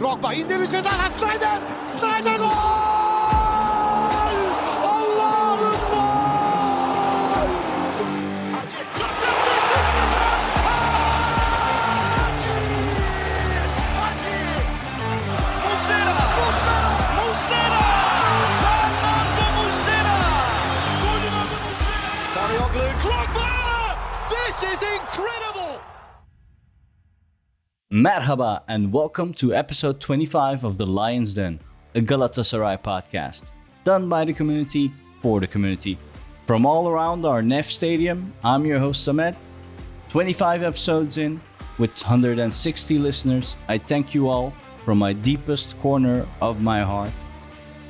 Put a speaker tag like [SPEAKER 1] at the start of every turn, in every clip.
[SPEAKER 1] Drogba indirdi ceza. Snyder. Snyder gol! Allah'ım gol!
[SPEAKER 2] Muslera! Fernando Muslera! Golün adı Muslera!
[SPEAKER 1] Sarıyoglu. Drogba! This is incredible!
[SPEAKER 3] Merhaba and welcome to episode 25 of The Lion's Den, a Galatasaray podcast, done by the community, for the community. From all around our Nef Stadium, I'm your host Samet. 25 episodes in, with 160 listeners, I thank you all from my deepest corner of my heart.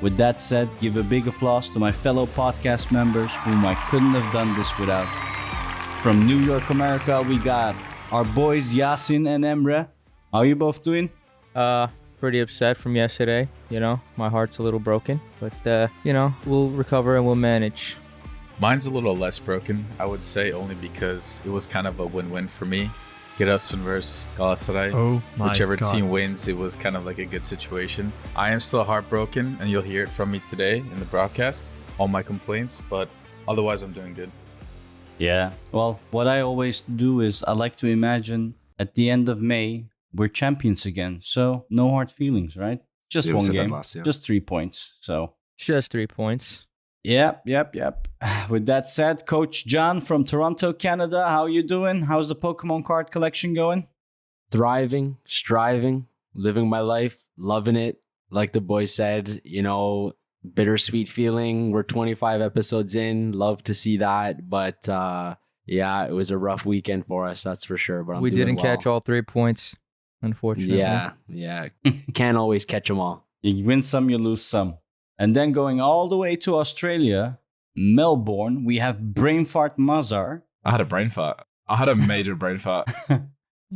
[SPEAKER 3] With that said, give a big applause to my fellow podcast members whom I couldn't have done this without. From New York, America, we got our boys Yasin and Emre. How are you both doing?
[SPEAKER 4] Pretty upset from yesterday. You know, my heart's a little broken, but we'll recover and we'll manage.
[SPEAKER 5] Mine's a little less broken, I would say, only because it was kind of a win-win for me. Giresun versus Galatasaray.
[SPEAKER 6] Oh my
[SPEAKER 5] Whichever
[SPEAKER 6] God.
[SPEAKER 5] team wins, it was kind of like a good situation. I am still heartbroken, and you'll hear it from me today in the broadcast, all my complaints, but otherwise I'm doing good.
[SPEAKER 3] Yeah. Well, what I always do is I like to imagine at the end of May, we're champions again. So no hard feelings, right? Just
[SPEAKER 6] Yeah, we
[SPEAKER 3] one
[SPEAKER 6] said that
[SPEAKER 3] game,
[SPEAKER 6] last, yeah.
[SPEAKER 3] just 3 points. So
[SPEAKER 4] Just 3 points.
[SPEAKER 3] yep. With that said, Coach John from Toronto, Canada, how you doing? How's the Pokemon card collection going?
[SPEAKER 7] Thriving, striving, living my life, loving it. Like the boy said, bittersweet feeling. We're 25 episodes in. Love to see that. But yeah, it was a rough weekend for us, that's for sure. But
[SPEAKER 4] We
[SPEAKER 7] doing
[SPEAKER 4] didn't
[SPEAKER 7] well.
[SPEAKER 4] catch all 3 points, unfortunately.
[SPEAKER 7] Yeah. Can't always catch them all.
[SPEAKER 3] You win some, you lose some. And then going all the way to Australia, Melbourne, we have brain fart Mazhar.
[SPEAKER 6] I had a brain fart. I had a major brain fart.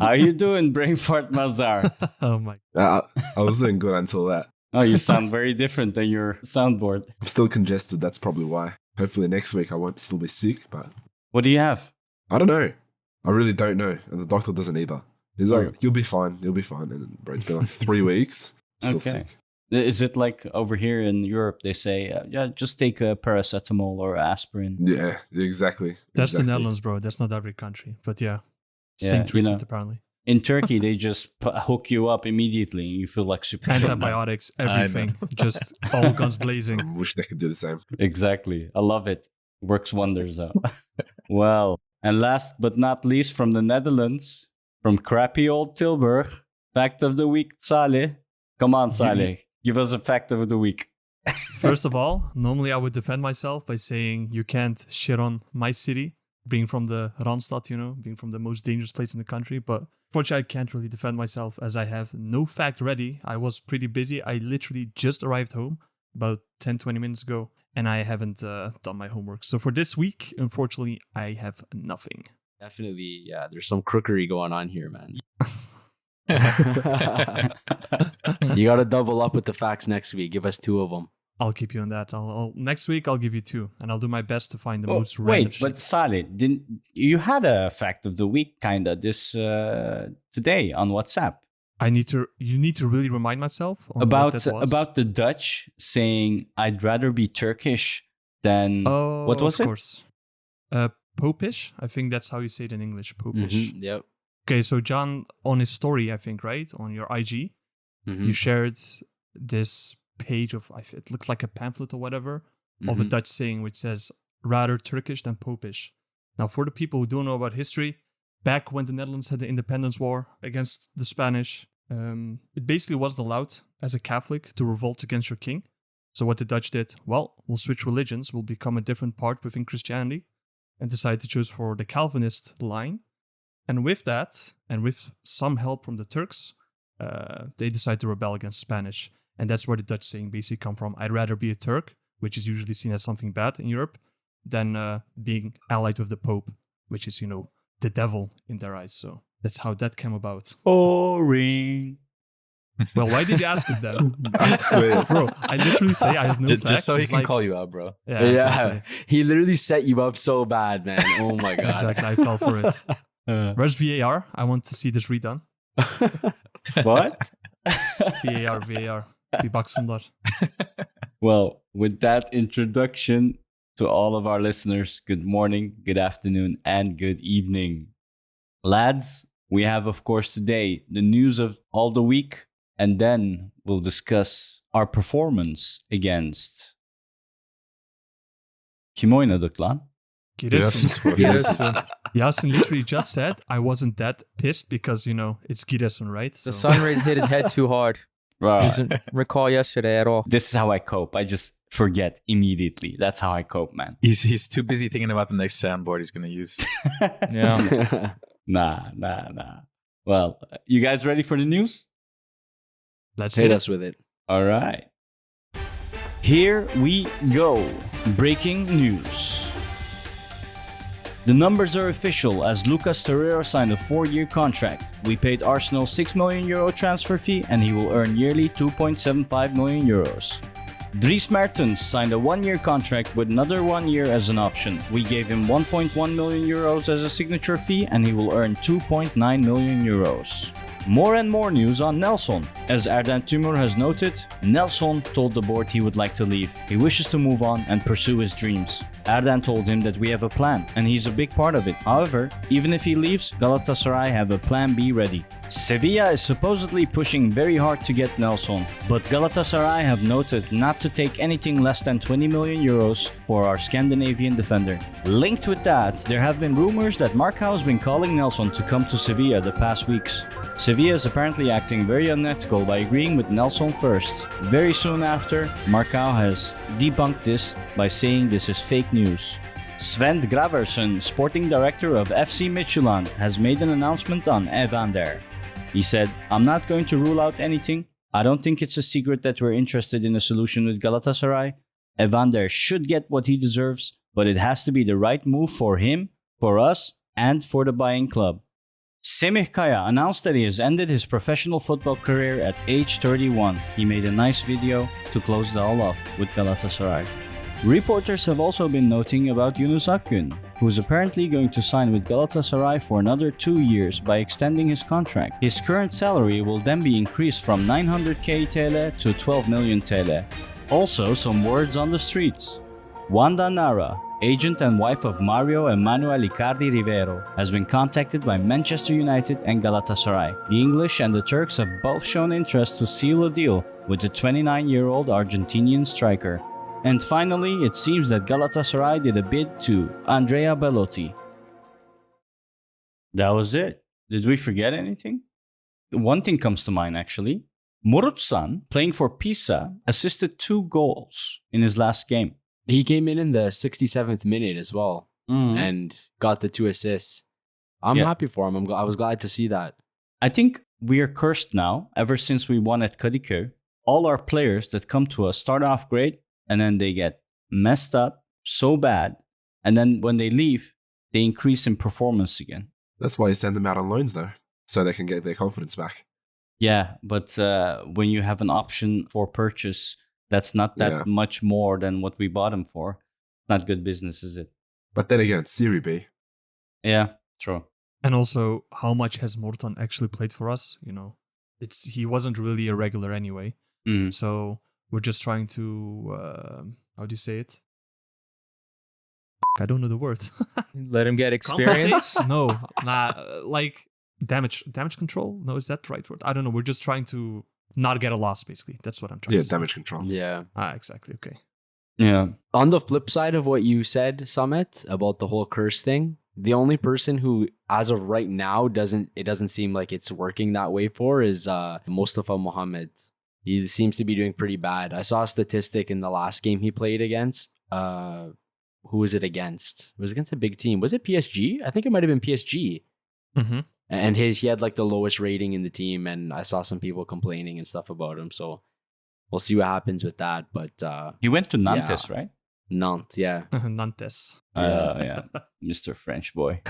[SPEAKER 3] How you doing, brain fart Mazhar?
[SPEAKER 6] Oh my. I was doing good until that.
[SPEAKER 3] Oh, you sound very different than your soundboard.
[SPEAKER 6] I'm still congested. That's probably why. Hopefully next week I won't still be sick, but
[SPEAKER 3] What do you have?
[SPEAKER 6] I don't know. I really don't know. And the doctor doesn't either. He's like, you'll be fine. You'll be fine. And bro, it's been like 3 weeks. Still
[SPEAKER 3] Okay.
[SPEAKER 6] sick.
[SPEAKER 3] Is it like over here in Europe, they say, just take a paracetamol or aspirin?
[SPEAKER 6] Yeah, exactly.
[SPEAKER 8] That's
[SPEAKER 6] exactly.
[SPEAKER 8] the Netherlands, bro. That's not every country. But yeah,
[SPEAKER 3] Yeah,
[SPEAKER 8] same
[SPEAKER 3] you
[SPEAKER 8] treatment
[SPEAKER 3] know.
[SPEAKER 8] apparently.
[SPEAKER 3] In Turkey, they just hook you up immediately and you feel like super strong.
[SPEAKER 8] Antibiotics, everything. Just all guns blazing.
[SPEAKER 6] I wish they could do the same.
[SPEAKER 3] Exactly. I love it. Works wonders out. Well, and last but not least from the Netherlands, from crappy old Tilburg, fact of the week, Salih. Come on, Salih. Give us a fact of the week.
[SPEAKER 8] First of all, normally I would defend myself by saying you can't shit on my city, being from the Randstad, being from the most dangerous place in the country. But fortunately, I can't really defend myself as I have no fact ready. I was pretty busy. I literally just arrived home about 10-20 minutes ago, and I haven't done my homework. So for this week, unfortunately, I have nothing.
[SPEAKER 7] Definitely, yeah, there's some crookery going on here, man. You got to double up with the facts next week. Give us 2 of them.
[SPEAKER 8] I'll keep you on that. Next week, I'll give you 2, and I'll do my best to find the
[SPEAKER 3] Oh,
[SPEAKER 8] most random
[SPEAKER 3] wait, but
[SPEAKER 8] shit.
[SPEAKER 3] Salih, didn't you had a fact of the week kind of this today on WhatsApp
[SPEAKER 8] You need to really remind myself on
[SPEAKER 3] about
[SPEAKER 8] what that was.
[SPEAKER 3] about the Dutch saying I'd rather be Turkish than
[SPEAKER 8] Oh,
[SPEAKER 3] what was
[SPEAKER 8] of
[SPEAKER 3] it?
[SPEAKER 8] course. Popish. I think that's how you say it in English. Popish.
[SPEAKER 7] Yep.
[SPEAKER 8] Okay, so John, on his story, I think, right? On your IG, you shared this page of, it looks like a pamphlet or whatever, of a Dutch saying which says, rather Turkish than Popish. Now, for the people who don't know about history, back when the Netherlands had the independence war against the Spanish, it basically wasn't allowed as a Catholic to revolt against your king. So what the Dutch did, well, we'll switch religions, we'll become a different part within Christianity, and decided to choose for the Calvinist line. And with that, and with some help from the Turks, they decided to rebel against Spanish. And that's where the Dutch saying basically come from. I'd rather be a Turk, which is usually seen as something bad in Europe, than being allied with the Pope, which is, the devil in their eyes. So that's how that came about.
[SPEAKER 3] Boring.
[SPEAKER 8] Well, why did you ask it then?
[SPEAKER 6] I swear.
[SPEAKER 8] Bro, I literally say I have no facts.
[SPEAKER 5] Just so he
[SPEAKER 8] It's
[SPEAKER 5] can
[SPEAKER 8] like-
[SPEAKER 5] call you out, bro.
[SPEAKER 8] Yeah,
[SPEAKER 7] Yeah,
[SPEAKER 8] exactly.
[SPEAKER 7] he literally set you up so bad, man. Oh my God.
[SPEAKER 8] Exactly, I fell for it. Where's VAR? I want to see this redone.
[SPEAKER 3] What?
[SPEAKER 8] VAR. Bir baksınlar.
[SPEAKER 3] Well, with that introduction to all of our listeners, good morning, good afternoon, and good evening. Lads, we have, of course, today the news of all the week, and then we'll discuss our performance against... Kim oynadık lan?
[SPEAKER 8] Giresunspor.
[SPEAKER 5] Giresun.
[SPEAKER 8] Yasin literally just said I wasn't that pissed because, it's Giresun, right?
[SPEAKER 4] The sun rays hit his head too hard.
[SPEAKER 3] Right.
[SPEAKER 4] Doesn't recall yesterday at all.
[SPEAKER 3] This is how I cope. I just forget immediately. That's how I cope, man.
[SPEAKER 5] He's too busy thinking about the next soundboard he's going to use.
[SPEAKER 4] Yeah.
[SPEAKER 3] Nah. Well, you guys ready for the news?
[SPEAKER 8] Let's
[SPEAKER 7] Hit us with it.
[SPEAKER 3] All right. Here we go. Breaking news. The numbers are official as Lucas Torreira signed a 4-year contract. We paid Arsenal €6 million transfer fee and he will earn yearly €2.75 million. Dries Mertens signed a 1-year contract with another 1 year as an option. We gave him €1.1 million as a signature fee and he will earn €2.9 million. More and more news on Nelsson. As Erden Timur has noted, Nelsson told the board he would like to leave. He wishes to move on and pursue his dreams. Erden told him that we have a plan, and he's a big part of it. However, even if he leaves, Galatasaray have a plan B ready. Sevilla is supposedly pushing very hard to get Nelsson, but Galatasaray have noted not to take anything less than €20 million for our Scandinavian defender. Linked with that, there have been rumors that Marcao has been calling Nelsson to come to Sevilla the past weeks. Sevilla is apparently acting very unethical by agreeing with Nelsson first. Very soon after, Marcao has debunked this by saying this is fake news. Sven Graversen, sporting director of FC Midtjylland, has made an announcement on Evander. He said, "I'm not going to rule out anything. I don't think it's a secret that we're interested in a solution with Galatasaray. Evander should get what he deserves, but it has to be the right move for him, for us, and for the buying club." Semih announced that he has ended his professional football career at age 31. He made a nice video to close it all off with Galatasaray. Reporters have also been noting about Yunus Akgün, who is apparently going to sign with Galatasaray for another 2 years by extending his contract. His current salary will then be increased from 900k TL to 12 million TL. Also, some words on the streets. Wanda Nara, agent and wife of Mario Emanuel Icardi Rivero, has been contacted by Manchester United and Galatasaray. The English and the Turks have both shown interest to seal a deal with the 29-year-old Argentinian striker. And finally, it seems that Galatasaray did a bid to Andrea Belotti. That was it. Did we forget anything? One thing comes to mind actually. Morutsan, playing for Pisa, assisted 2 goals in his last game.
[SPEAKER 7] He came in the 67th minute as well and got the 2 assists. I'm happy for him. I was glad to see that.
[SPEAKER 3] I think we are cursed now. Ever since we won at Kadıköy, all our players that come to us start off great and then they get messed up so bad. And then when they leave, they increase in performance again.
[SPEAKER 6] That's why you send them out on loans, though, so they can get their confidence back.
[SPEAKER 3] Yeah, but when you have an option for purchase, that's not that much more than what we bought him for. Not good business, is it?
[SPEAKER 6] But then again, Serie B.
[SPEAKER 3] Yeah, true.
[SPEAKER 8] And also, how much has Morton actually played for us? He wasn't really a regular anyway. So we're just trying to, how do you say it? I don't know the words.
[SPEAKER 4] Let him get experience.
[SPEAKER 8] No, like damage control. No, is that the right word? I don't know. We're just trying to not get a loss, basically. That's what I'm trying to say.
[SPEAKER 6] Yeah, damage control.
[SPEAKER 7] Yeah.
[SPEAKER 8] Exactly. Okay.
[SPEAKER 3] Yeah.
[SPEAKER 7] On the flip side of what you said, Samet, about the whole curse thing, the only person who, as of right now, it doesn't seem like it's working that way for is Mustafa Mohamed. He seems to be doing pretty bad. I saw a statistic in the last game he played against. Who was it against? It was against a big team. Was it PSG? I think it might have been PSG.
[SPEAKER 8] Mm-hmm.
[SPEAKER 7] And he had like the lowest rating in the team, and I saw some people complaining and stuff about him. So we'll see what happens with that. But
[SPEAKER 3] he went to Nantes, right?
[SPEAKER 7] Nantes, yeah.
[SPEAKER 8] Nantes.
[SPEAKER 3] Yeah. Mr. French boy.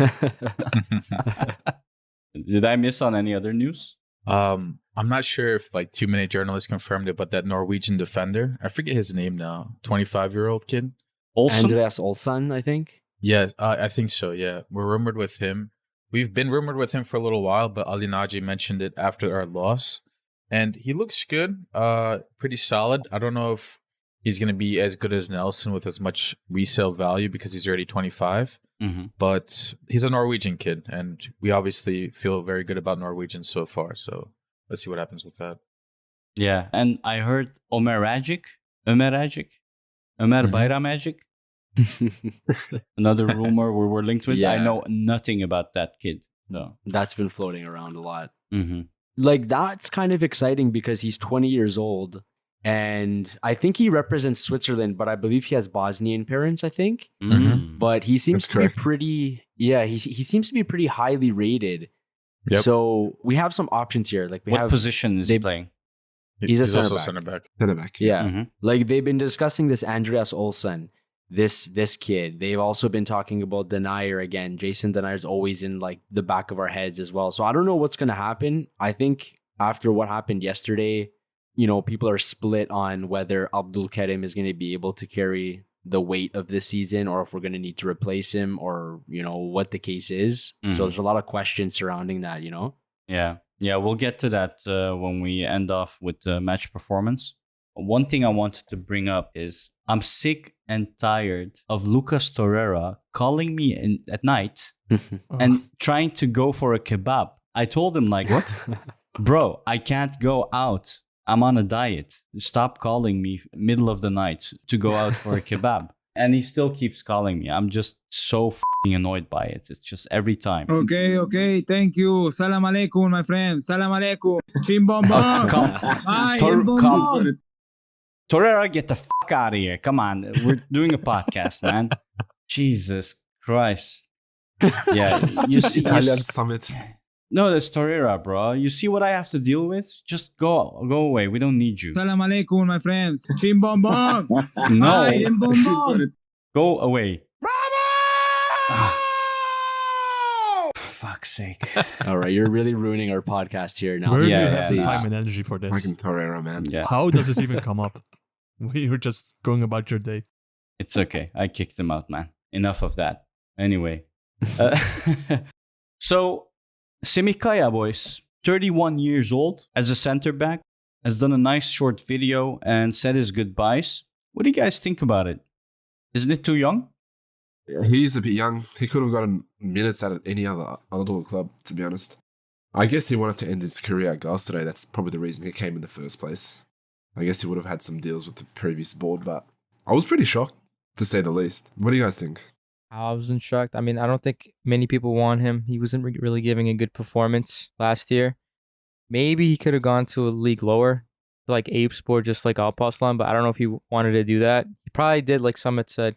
[SPEAKER 3] Did I miss on any other news?
[SPEAKER 5] I'm not sure if like too many journalists confirmed it, but that Norwegian defender, I forget his name now, 25-year-old kid.
[SPEAKER 3] Olsen?
[SPEAKER 7] Andreas Olsen, I think.
[SPEAKER 5] Yeah, I think so, yeah. We're rumored with him. We've been rumored with him for a little while, but Ali Naji mentioned it after our loss. and he looks good, pretty solid. I don't know if he's going to be as good as Nelson with as much resale value because he's already 25. But he's a Norwegian kid, and we obviously feel very good about Norwegians so far. So let's see what happens with that.
[SPEAKER 3] Yeah, and I heard Ömer Bayram another rumor we were linked with.
[SPEAKER 7] Yeah.
[SPEAKER 3] I know nothing about that kid. No.
[SPEAKER 7] That's been floating around a lot.
[SPEAKER 3] Mm-hmm.
[SPEAKER 7] Like, that's kind of exciting because he's 20 years old. And I think he represents Switzerland, but I believe he has Bosnian parents, I think. But he seems
[SPEAKER 6] That's
[SPEAKER 7] to be
[SPEAKER 6] correct.
[SPEAKER 7] pretty, he seems to be pretty highly rated.
[SPEAKER 5] Yep.
[SPEAKER 7] So we have some options here. Like, we
[SPEAKER 3] What
[SPEAKER 7] have,
[SPEAKER 3] position is he playing?
[SPEAKER 7] He's a
[SPEAKER 5] also
[SPEAKER 7] center back.
[SPEAKER 5] center back.
[SPEAKER 6] Center back.
[SPEAKER 7] Yeah.
[SPEAKER 3] Mm-hmm.
[SPEAKER 7] Like, they've been discussing this Andreas Olsen, this kid. They've also been talking about Denier again. Jason Denier's always in like the back of our heads as well. So I don't know what's going to happen. I think after what happened yesterday, people are split on whether Abdul Karim is going to be able to carry the weight of this season or if we're going to need to replace him or, what the case is. So there's a lot of questions surrounding that,
[SPEAKER 3] Yeah. Yeah, we'll get to that when we end off with the match performance. One thing I wanted to bring up is I'm sick and tired of Lucas Torreira calling me at night and trying to go for a kebab. I told him, like,
[SPEAKER 6] What?
[SPEAKER 3] bro, I can't go out. I'm on a diet. Stop calling me middle of the night to go out for a kebab. And he still keeps calling me. I'm just so f***ing annoyed by it. It's just every time.
[SPEAKER 9] Okay, thank you. Salam alaikum, my friend. Salam alaikum. Chimbombo.
[SPEAKER 3] Come.
[SPEAKER 9] Hi,
[SPEAKER 3] Tor-
[SPEAKER 9] Chimbombo.
[SPEAKER 3] come. Torreira, get the fuck out of here. Come on. We're doing a podcast, man. Jesus Christ. Yeah. You see,
[SPEAKER 6] Italian Samet.
[SPEAKER 3] no, that's Torreira, bro. You see what I have to deal with? Just go away. We don't need you.
[SPEAKER 9] Salam alaikum, my friend. Chimbombo. Hi,
[SPEAKER 3] No.
[SPEAKER 9] Chimbombo.
[SPEAKER 3] Go away. Fuck's sake.
[SPEAKER 7] All right, you're really ruining our podcast here now.
[SPEAKER 8] Where do you
[SPEAKER 3] Yeah,
[SPEAKER 8] have the
[SPEAKER 3] yeah.
[SPEAKER 8] time and energy for this?
[SPEAKER 6] Fucking Torreira, man.
[SPEAKER 3] Yeah.
[SPEAKER 8] How does this even come up? You're just going about your day.
[SPEAKER 3] It's okay. I kicked him out, man. Enough of that. Anyway. So, Semih Kaya, boys, 31 years old, as a center back, has done a nice short video and said his goodbyes. What do you guys think about it? Isn't it too young?
[SPEAKER 6] He's a bit young. He could have gotten minutes at any other club, to be honest. I guess he wanted to end his career at Galatasaray. That's probably the reason he came in the first place. I guess he would have had some deals with the previous board, but I was pretty shocked, to say the least. What do you guys think?
[SPEAKER 4] I wasn't shocked. I mean, I don't think many people want him. He wasn't really giving a good performance last year. Maybe he could have gone to a league lower, like Eyüpspor, just like Alparslan, but I don't know if he wanted to do that. He probably did, like Samet said,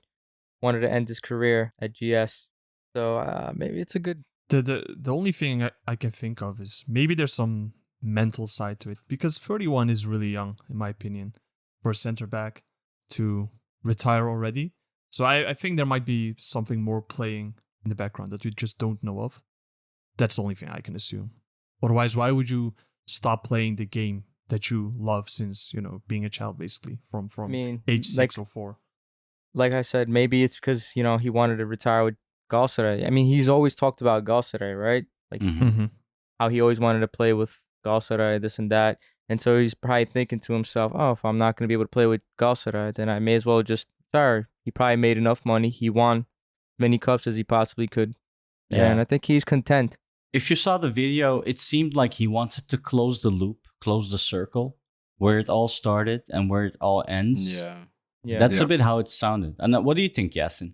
[SPEAKER 4] wanted to end his career at GS. So maybe it's a good...
[SPEAKER 8] The only thing I can think of is maybe there's some mental side to it because 31 is really young, in my opinion, for a center back to retire already. So I think there might be something more playing in the background that we just don't know of. That's the only thing I can assume. Otherwise, why would you stop playing the game that you love since, being a child, basically, from age 6 or 4?
[SPEAKER 4] Like I said, maybe it's because, he wanted to retire with Galatasaray. I mean, he's always talked about Galatasaray, right? Like how he always wanted to play with Galatasaray, this and that. And so he's probably thinking to himself, oh, if I'm not going to be able to play with Galatasaray, then I may as well just retire. He probably made enough money. He won many cups as he possibly could.
[SPEAKER 3] Yeah.
[SPEAKER 4] And I think he's content.
[SPEAKER 3] If you saw the video, it seemed like he wanted to close the loop, close the circle, where it all started and where it all ends.
[SPEAKER 4] Yeah.
[SPEAKER 3] That's a bit how it sounded. And what do you think, Yasin?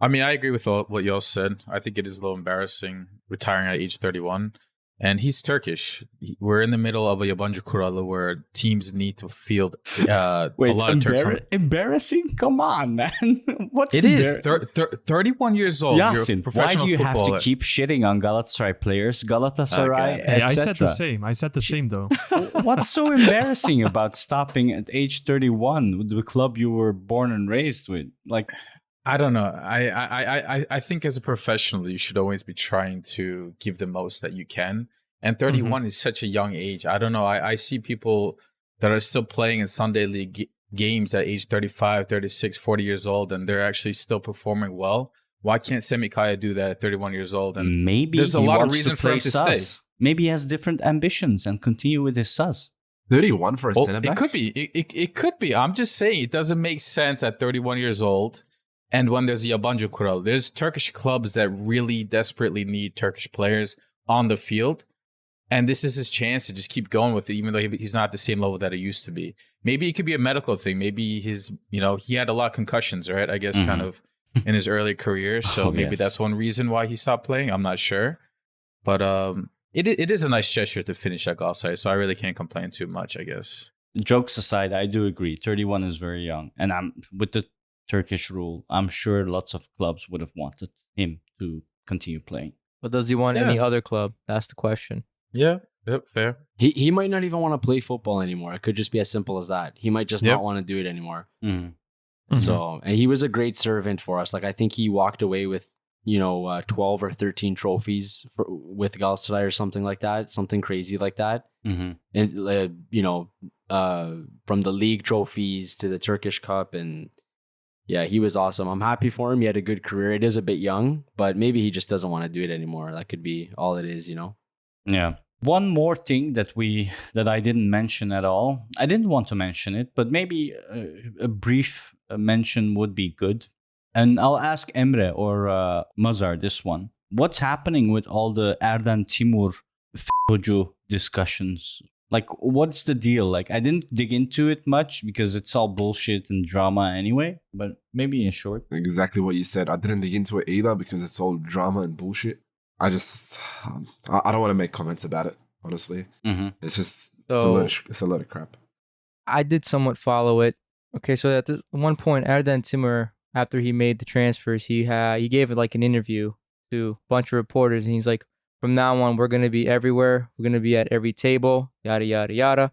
[SPEAKER 5] I mean, I agree with what y'all said. I think it is a little embarrassing retiring at age 31. And he's Turkish. We're in the middle of a yabancı kuralı where teams need to field a lot of Turks.
[SPEAKER 3] Embarrassing? Come on, man. What's
[SPEAKER 5] It is 31 years old. You're a
[SPEAKER 3] Yasin, why
[SPEAKER 5] professional
[SPEAKER 3] do you have to
[SPEAKER 5] footballer.
[SPEAKER 3] keep shitting on Galatasaray players? Galatasaray,
[SPEAKER 8] Hey, I
[SPEAKER 3] etc.
[SPEAKER 8] said the same though.
[SPEAKER 3] What's so embarrassing about stopping at age 31 with the club you were born and raised with? Like,
[SPEAKER 5] I don't know. I think as a professional, you should always be trying to give the most that you can. And 31 is such a young age. I don't know. I see people that are still playing in Sunday League games at age 35, 36, 40 years old, and they're actually still performing well. Why can't Semih Kaya do that at 31 years old? And
[SPEAKER 3] maybe
[SPEAKER 5] there's a
[SPEAKER 3] he
[SPEAKER 5] lot of
[SPEAKER 3] wants
[SPEAKER 5] reason
[SPEAKER 3] to
[SPEAKER 5] for him
[SPEAKER 3] play
[SPEAKER 5] to
[SPEAKER 3] sus.
[SPEAKER 5] stay.
[SPEAKER 3] maybe he has different ambitions and continue with his sus.
[SPEAKER 6] 31 for a centre back?
[SPEAKER 5] It could be. It could be. I'm just saying it doesn't make sense at 31 years old. And when there's Yabancı Kural, there's Turkish clubs that really desperately need Turkish players on the field. And this is his chance to just keep going with it, even though he's not at the same level that he used to be. Maybe it could be a medical thing. Maybe he had a lot of concussions, right? I guess kind of in his early career. So maybe that's one reason why he stopped playing. I'm not sure. But it is a nice gesture to finish at Galatasaray. So I really can't complain too much, I guess.
[SPEAKER 3] Jokes aside, I do agree. 31 is very young. And I'm with the Turkish rule, I'm sure lots of clubs would have wanted him to continue playing.
[SPEAKER 4] But does he want any other club? That's the question.
[SPEAKER 5] Yeah, yep, fair.
[SPEAKER 7] He might not even want to play football anymore. It could just be as simple as that. He might just not want to do it anymore. So, and he was a great servant for us. Like, I think he walked away with, 12 or 13 trophies with Galatasaray or something like that. Something crazy like that. And, from the league trophies to the Turkish Cup. And yeah, he was awesome. I'm happy for him. He had a good career. It is a bit young, but maybe he just doesn't want to do it anymore. That could be all it is,
[SPEAKER 3] Yeah. One more thing that I didn't mention at all. I didn't want to mention it, but maybe a brief mention would be good. And I'll ask Emre or Mazhar this one. What's happening with all the Erden Timur FETÖ'cü discussions? Like, what's the deal? Like, I didn't dig into it much because it's all bullshit and drama anyway, but maybe in short.
[SPEAKER 6] Exactly what you said. I didn't dig into it either because it's all drama and bullshit. I just, I don't want to make comments about it, honestly. It's just, it's a lot of crap.
[SPEAKER 4] I did somewhat follow it. Okay, so at one point, Erden Timur, after he made the transfers, he gave like an interview to a bunch of reporters, and he's like, from now on, we're going to be everywhere. We're going to be at every table, yada, yada, yada.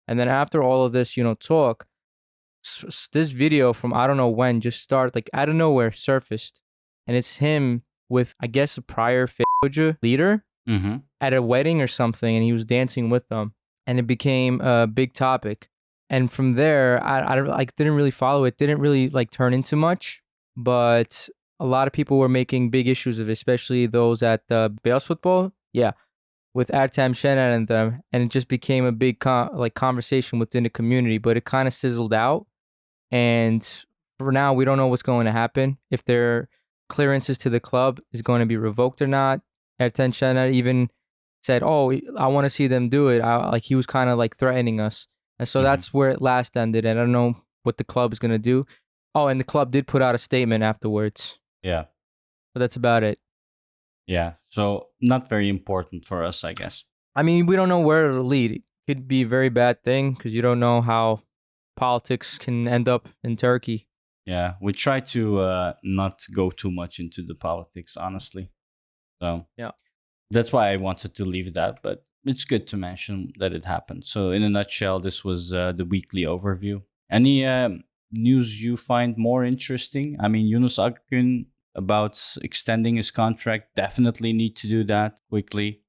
[SPEAKER 4] And then after all of this, talk, this video from I don't know when just started, like out of nowhere, surfaced. And it's him with, I guess, a prior FETÖ'cü leader at a wedding or something, and he was dancing with them. And it became a big topic. And from there, I didn't really follow it. Didn't really turn into much. But a lot of people were making big issues of it, especially those at Beyaz Football. Yeah, with Ertem Şener and them. And it just became a big conversation within the community. But it kind of sizzled out. And for now, we don't know what's going to happen. If their clearances to the club is going to be revoked or not. Ertem Şener even said, "Oh, I want to see them do it." He was kind of threatening us. And so that's where it last ended. And I don't know what the club is going to do. Oh, and the club did put out a statement afterwards.
[SPEAKER 3] Yeah.
[SPEAKER 4] But that's about it.
[SPEAKER 3] Yeah. So not very important for us, I guess.
[SPEAKER 4] I mean, we don't know where it'll lead. It could be a very bad thing because you don't know how politics can end up in Turkey.
[SPEAKER 3] Yeah. We try to not go too much into the politics, honestly. So
[SPEAKER 4] yeah,
[SPEAKER 3] that's why I wanted to leave that. But it's good to mention that it happened. So in a nutshell, this was the weekly overview. Any news you find more interesting? I mean, Yunus Akgün about extending his contract, definitely need to do that quickly.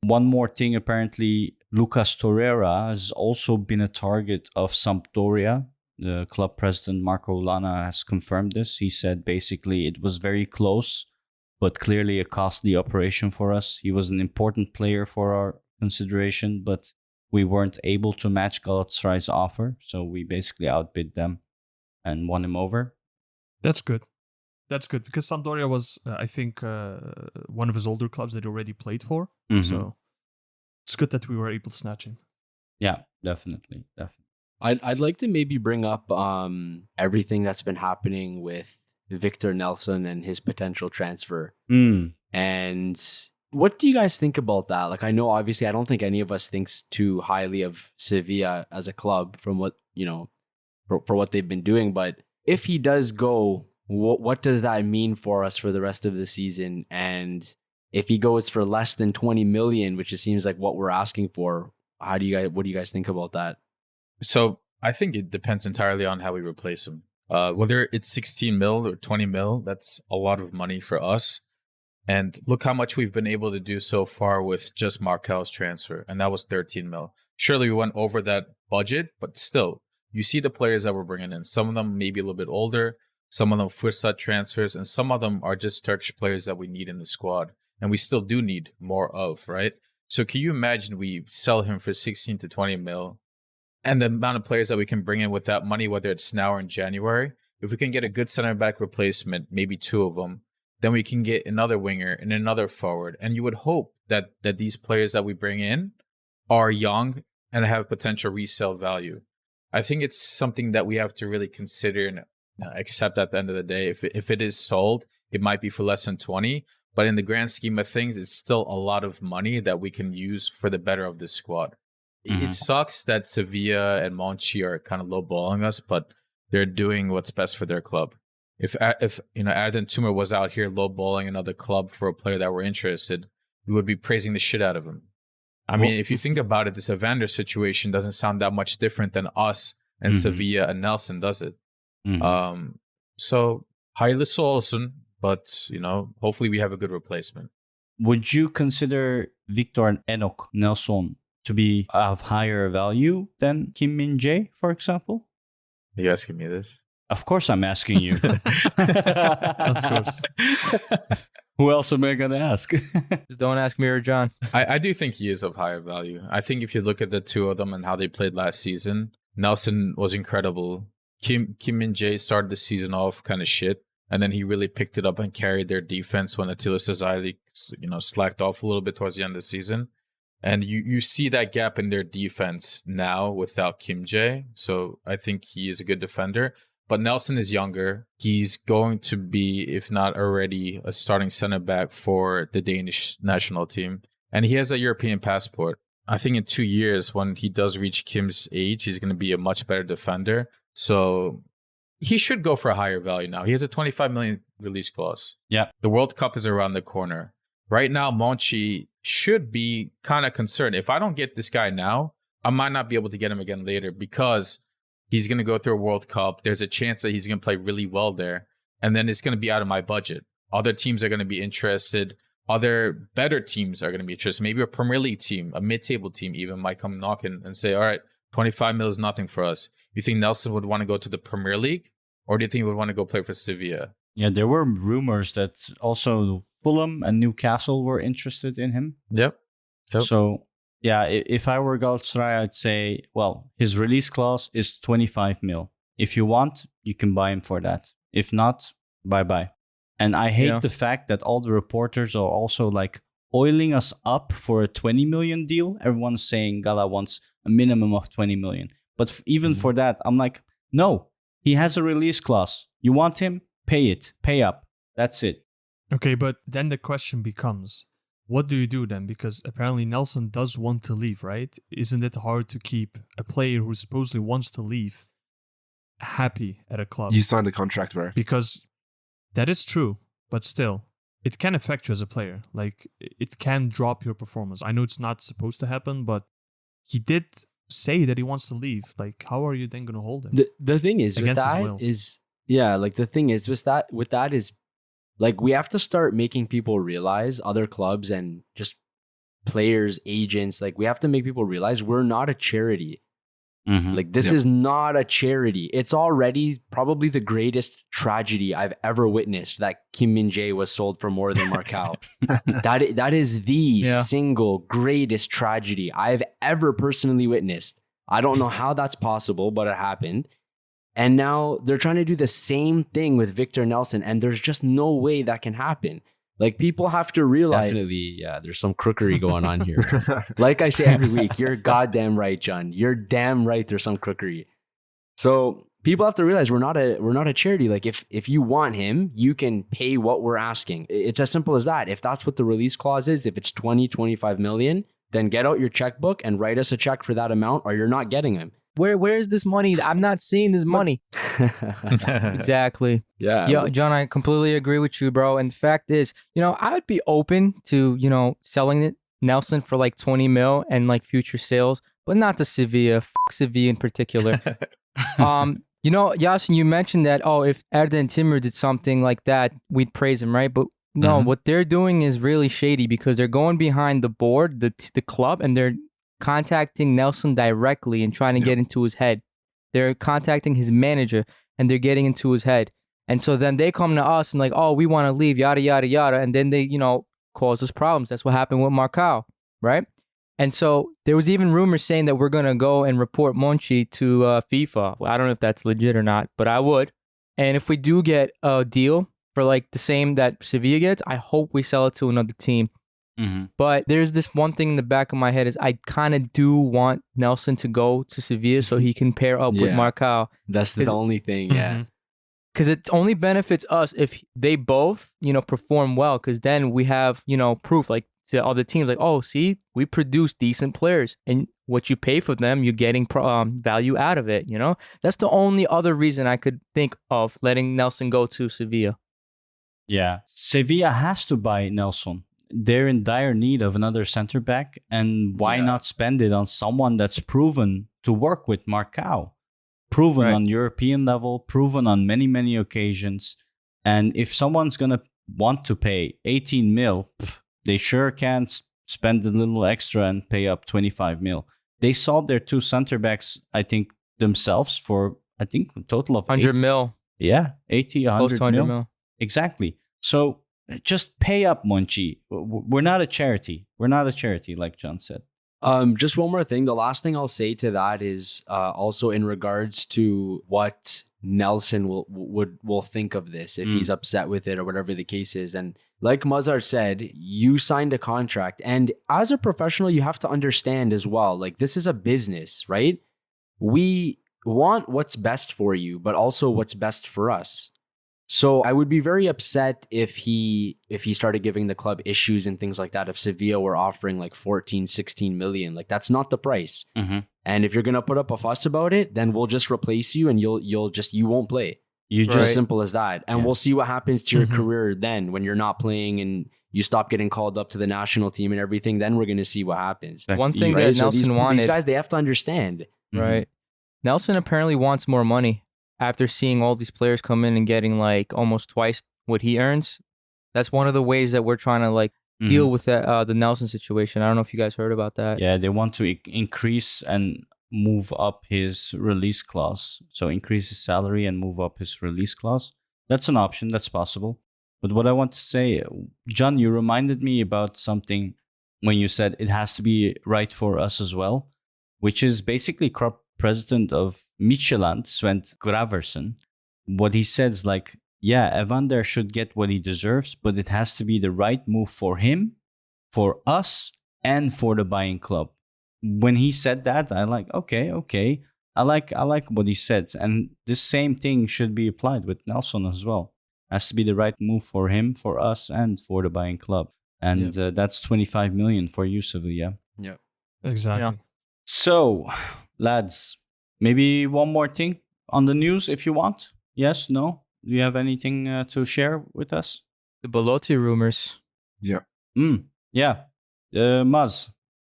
[SPEAKER 3] One more thing, apparently, Lucas Torreira has also been a target of Sampdoria. The club president, Marco Lana, has confirmed this. He said basically it was very close, but clearly a costly operation for us. He was an important player for our consideration, but we weren't able to match Galatasaray's offer. So we basically outbid them and won him over.
[SPEAKER 8] That's good. That's good because Sampdoria was, I think, one of his older clubs that he already played for. So it's good that we were able to snatch him.
[SPEAKER 3] Yeah, definitely.
[SPEAKER 7] I'd like to maybe bring up everything that's been happening with Victor Nelsson and his potential transfer. And what do you guys think about that? Like, I know obviously I don't think any of us thinks too highly of Sevilla as a club from what, for what they've been doing. But if he does go, what does that mean for us for the rest of the season? And if he goes for less than 20 million, which it seems like what we're asking for, what do you guys think about that?
[SPEAKER 5] So I think it depends entirely on how we replace him. Whether it's 16 mil or 20 mil, that's a lot of money for us. And look how much we've been able to do so far with just Markel's transfer. And that was 13 mil. Surely we went over that budget, but still, you see the players that we're bringing in. Some of them may be a little bit older. Some of them Fursat transfers. And some of them are just Turkish players that we need in the squad. And we still do need more of, right? So can you imagine we sell him for 16 to 20 mil, and the amount of players that we can bring in with that money, whether it's now or in January? If we can get a good center back replacement, maybe 2 of them, then we can get another winger and another forward. And you would hope that these players that we bring in are young and have potential resale value. I think it's something that we have to really consider and accept at the end of the day. If it is sold, it might be for less than 20. But in the grand scheme of things, it's still a lot of money that we can use for the better of this squad. It sucks that Sevilla and Monchi are kind of lowballing us, but they're doing what's best for their club. If Erden Tümer was out here lowballing another club for a player that we're interested, we would be praising the shit out of him. I mean, if you think about it, this Evander situation doesn't sound that much different than us and Sevilla and Nelson, does it? So, hayırlısı olsun, but, hopefully we have a good replacement.
[SPEAKER 3] Would you consider Victor and Enoch Nelsson to be of higher value than Kim Min-jae, for example?
[SPEAKER 5] Are you asking me this?
[SPEAKER 3] Of course I'm asking you.
[SPEAKER 8] Of course.
[SPEAKER 3] Who else am I going to ask?
[SPEAKER 4] Just don't ask me or John.
[SPEAKER 5] I do think he is of higher value. I think if you look at the two of them and how they played last season, Nelson was incredible. Kim Min-jae started the season off kind of shit, and then he really picked it up and carried their defense when Attila Sezai, slacked off a little bit towards the end of the season. And you see that gap in their defense now without Kim Jae. So I think he is a good defender. But Nelson is younger. He's going to be, if not already, a starting center back for the Danish national team. And he has a European passport. I think in 2 years, when he does reach Kim's age, he's going to be a much better defender. So he should go for a higher value now. He has a 25 million release clause.
[SPEAKER 3] Yeah.
[SPEAKER 5] The World Cup is around the corner. Right now, Monchi should be kind of concerned. If I don't get this guy now, I might not be able to get him again later because he's going to go through a World Cup. There's a chance that he's going to play really well there. And then it's going to be out of my budget. Other teams are going to be interested. Other better teams are going to be interested. Maybe a Premier League team, a mid-table team even might come knocking and say, all right, 25 mil is nothing for us. You think Nelson would want to go to the Premier League? Or do you think he would want to go play for Sevilla?
[SPEAKER 3] Yeah, there were rumors that also Fulham and Newcastle were interested in him.
[SPEAKER 5] Yep.
[SPEAKER 3] So, yeah, if I were Galatasaray, I'd say, well, his release clause is 25 mil. If you want, you can buy him for that. If not, bye-bye. And I hate the fact that all the reporters are also oiling us up for a 20 million deal. Everyone's saying Gala wants a minimum of 20 million. But even for that, I'm like, no, he has a release clause. You want him? Pay it. Pay up. That's it.
[SPEAKER 8] Okay, but then the question becomes, what do you do then? Because apparently Nelson does want to leave, right? Isn't it hard to keep a player who supposedly wants to leave happy at a club?
[SPEAKER 6] You signed the contract, bro.
[SPEAKER 8] Because that is true, but still, it can affect you as a player. It can drop your performance. I know it's not supposed to happen, but he did say that he wants to leave. How are you then going to hold him?
[SPEAKER 7] The thing is,
[SPEAKER 8] against his will.
[SPEAKER 7] The thing is with that is we have to start making people realize, other clubs and just players, agents, we have to make people realize we're not a charity. This is not a charity. It's already probably the greatest tragedy I've ever witnessed that Kim Min-jae was sold for more than Marcao. That is the single greatest tragedy I've ever personally witnessed. I don't know how that's possible, but it happened. And now they're trying to do the same thing with Victor Nelsson, and there's just no way that can happen. People have to realize... Definitely, yeah, there's some crookery going on here. Like I say every week, you're goddamn right, John. You're damn right there's some crookery. So people have to realize we're not a charity. If you want him, you can pay what we're asking. It's as simple as that. If that's what the release clause is, if it's 25 million, then get out your checkbook and write us a check for that amount, or you're not getting him.
[SPEAKER 4] Where's this money? I'm not seeing this money. Exactly.
[SPEAKER 7] Yeah.
[SPEAKER 4] John, I completely agree with you, bro. And the fact is, I would be open to, selling it Nelson for 20 mil and future sales, but not to Sevilla. Fuck Sevilla in particular. Yasin, you mentioned that, if Erden Timur did something like that, we'd praise him, right? But no, what they're doing is really shady because they're going behind the board, the club, and they're contacting Nelson directly and trying to get into his head. They're contacting his manager and they're getting into his head. And so then they come to us and we want to leave, yada, yada, yada. And then they, cause us problems. That's what happened with Marcao, right? And so there was even rumors saying that we're going to go and report Monchi to FIFA. Well, I don't know if that's legit or not, but I would. And if we do get a deal for like the same that Sevilla gets, I hope we sell it to another team.
[SPEAKER 3] Mm-hmm.
[SPEAKER 4] But there's this one thing in the back of my head is I kind of do want Nelson to go to Sevilla so he can pair up with
[SPEAKER 7] Yeah.
[SPEAKER 4] Marcao.
[SPEAKER 7] That's the only thing. Yeah.
[SPEAKER 4] Because it only benefits us if they both, perform well. Because then we have, proof like to other teams like, oh, see, we produce decent players. And what you pay for them, you're getting value out of it, That's the only other reason I could think of letting Nelson go to Sevilla.
[SPEAKER 3] Yeah. Sevilla has to buy Nelson. They're in dire need of another center back. And why not spend it on someone that's proven to work with Marcao? Proven on European level, proven on many, many occasions. And if someone's going to want to pay 18 mil, they sure can spend a little extra and pay up 25 mil. They sold their two center backs, I think, themselves for, a total of
[SPEAKER 4] 100 mil.
[SPEAKER 3] Yeah, 80, 100
[SPEAKER 4] Close to 100 mil.
[SPEAKER 3] Exactly. So just pay up, Monchi. We're not a charity. We're not a charity, like John said.
[SPEAKER 7] Just one more thing. The last thing I'll say to that is also in regards to what Nelson will think of this if he's upset with it or whatever the case is. And like Mazhar said, you signed a contract, and as a professional, you have to understand as well. Like, this is a business, right? We want what's best for you, but also what's best for us. So I would be very upset if he started giving the club issues and things like that. If Sevilla were offering like 14, 16 million, like that's not the price.
[SPEAKER 3] Mm-hmm.
[SPEAKER 7] And if you're going to put up a fuss about it, then we'll just replace you and you won't play.
[SPEAKER 3] You
[SPEAKER 7] Just
[SPEAKER 3] just
[SPEAKER 7] simple as that. And we'll see what happens to your career then when you're not playing and you stop getting called up to the national team and everything. Then we're going to see what happens.
[SPEAKER 4] One thing
[SPEAKER 7] Right?
[SPEAKER 4] that
[SPEAKER 7] So
[SPEAKER 4] Nelson wanted,
[SPEAKER 7] these guys, they have to understand.
[SPEAKER 4] right? Nelson apparently wants more money after seeing all these players come in and getting like almost twice what he earns. That's one of the ways that we're trying to like deal with that, the Nelson situation. I don't know if you guys heard about that.
[SPEAKER 3] Yeah, they want to increase and move up his release clause. So increase his salary and move up his release clause. That's an option. That's possible. But what I want to say, John, you reminded me about something when you said it has to be right for us as well, which is basically club president of Midtjylland, Sven Graversen. What he said is like, yeah, Evander should get what he deserves, but it has to be the right move for him, for us, and for the buying club. When he said that, I like, okay. I like what he said. And this same thing should be applied with Nelson as well. Has to be the right move for him, for us, and for the buying club. And that's 25 million for you, Sevilla.
[SPEAKER 7] Yeah.
[SPEAKER 8] Exactly.
[SPEAKER 4] Yeah.
[SPEAKER 3] So, lads, maybe one more thing on the news if you want. Yes, no? Do you have anything to share with us?
[SPEAKER 4] The Belotti rumors.
[SPEAKER 6] Yeah.
[SPEAKER 3] Yeah. Maz,